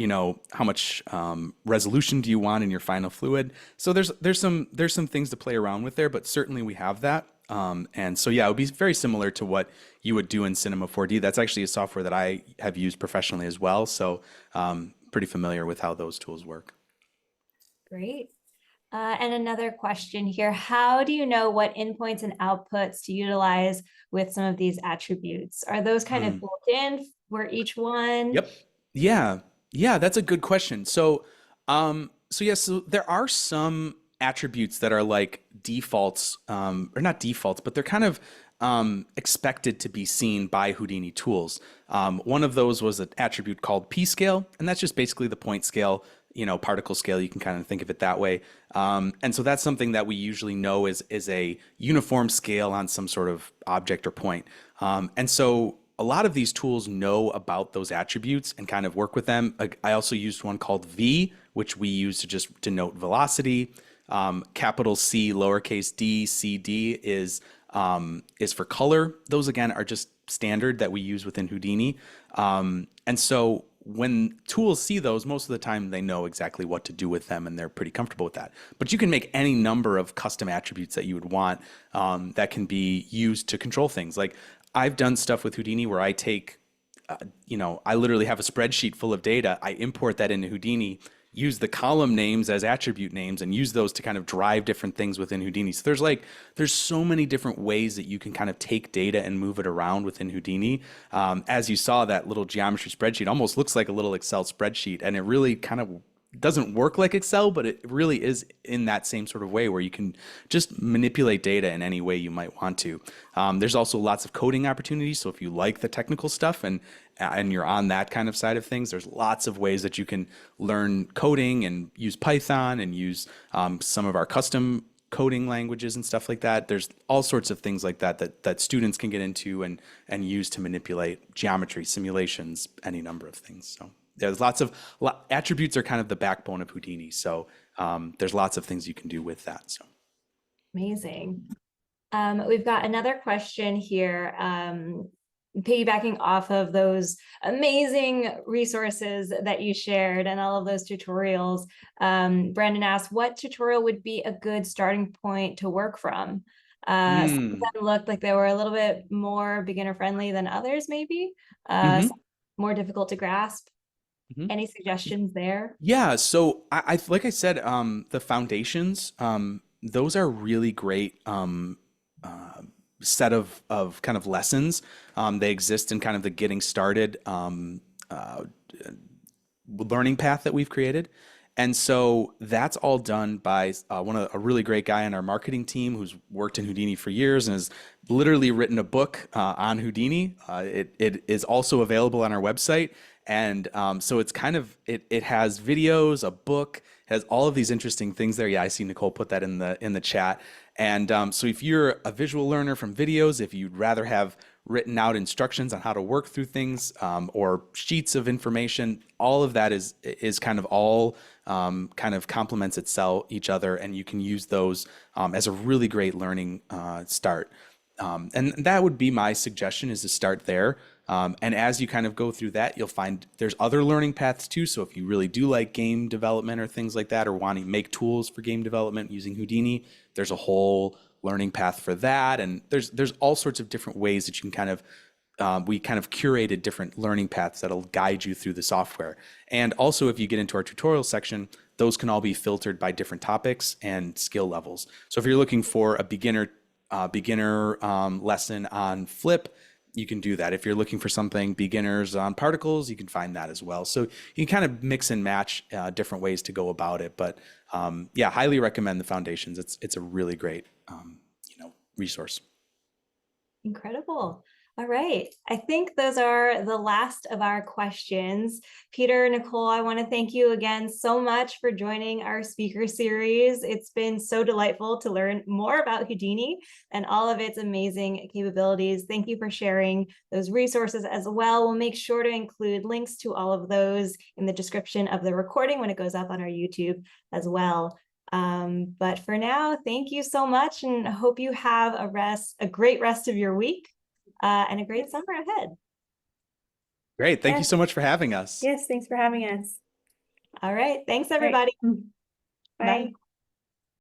resolution do you want in your final fluid. So there's some things to play around with there, but certainly we have that. And so, yeah, it would be very similar to what you would do in Cinema 4D. That's actually a software that I have used professionally as well. So pretty familiar with how those tools work. Great. And another question here, how do you know what endpoints and outputs to utilize with some of these attributes? Are those kind of built in for each one? Yep. Yeah, that's a good question. So there are some attributes that are like defaults, or not defaults, but they're kind of expected to be seen by Houdini tools. One of those was an attribute called P-scale, and that's just basically the point scale, particle scale. You can kind of think of it that way. And so that's something that we usually know is a uniform scale on some sort of object or point. And so a lot of these tools know about those attributes and kind of work with them. I also used one called V, which we use to just denote velocity. Capital C, lowercase d, CD is for color. Those again are just standard that we use within Houdini. And so when tools see those, most of the time they know exactly what to do with them and they're pretty comfortable with that. But you can make any number of custom attributes that you would want that can be used to control things. Like I've done stuff with Houdini where I take, I literally have a spreadsheet full of data. I import that into Houdini, use the column names as attribute names and use those to kind of drive different things within Houdini. So there's so many different ways that you can kind of take data and move it around within Houdini. As you saw, that little geometry spreadsheet almost looks like a little Excel spreadsheet, and it really kind of doesn't work like Excel, but it really is in that same sort of way where you can just manipulate data in any way you might want to. There's also lots of coding opportunities. So if you like the technical stuff and you're on that kind of side of things, there's lots of ways that you can learn coding and use Python and use some of our custom coding languages and stuff like that. There's all sorts of things like that students can get into and use to manipulate geometry, simulations, any number of things. So there's attributes are kind of the backbone of Houdini. So there's lots of things you can do with that. So amazing. We've got another question here. Piggybacking off of those amazing resources that you shared and all of those tutorials, Brandon asked, what tutorial would be a good starting point to work from? Some of them looked like they were a little bit more beginner friendly than others, maybe some more difficult to grasp. Any suggestions there? Yeah, so I like I said, the foundations, those are really great set of kind of lessons. They exist in kind of the getting started learning path that we've created. And so that's all done by a really great guy on our marketing team who's worked in Houdini for years and has literally written a book on Houdini. It is also available on our website. And so it's kind of, it has videos, a book, has all of these interesting things there. Yeah, I see Nicole put that in the chat. And so if you're a visual learner from videos, if you'd rather have written out instructions on how to work through things or sheets of information, all of that is kind of all kind of complements each other, and you can use those as a really great learning start. And that would be my suggestion, is to start there. And as you kind of go through that, you'll find there's other learning paths too. So if you really do like game development or things like that, or want to make tools for game development using Houdini, there's a whole learning path for that. And there's all sorts of different ways that you can kind of, we kind of curated different learning paths that'll guide you through the software. And also, if you get into our tutorial section, those can all be filtered by different topics and skill levels. So if you're looking for a beginner lesson on flip, you can do that. If you're looking for something beginners on particles, you can find that as well. So you can kind of mix and match different ways to go about it. But yeah, highly recommend the foundations. It's a really great resource. Incredible. All right. I think those are the last of our questions. Peter, Nicole, I want to thank you again so much for joining our speaker series. It's been so delightful to learn more about Houdini and all of its amazing capabilities. Thank you for sharing those resources as well. We'll make sure to include links to all of those in the description of the recording when it goes up on our YouTube as well. But for now, thank you so much, and I hope you have a great rest of your week. And a great summer ahead. Great. Thank you so much for having us. Yes, thanks for having us. All right. Thanks, everybody. Bye. Bye.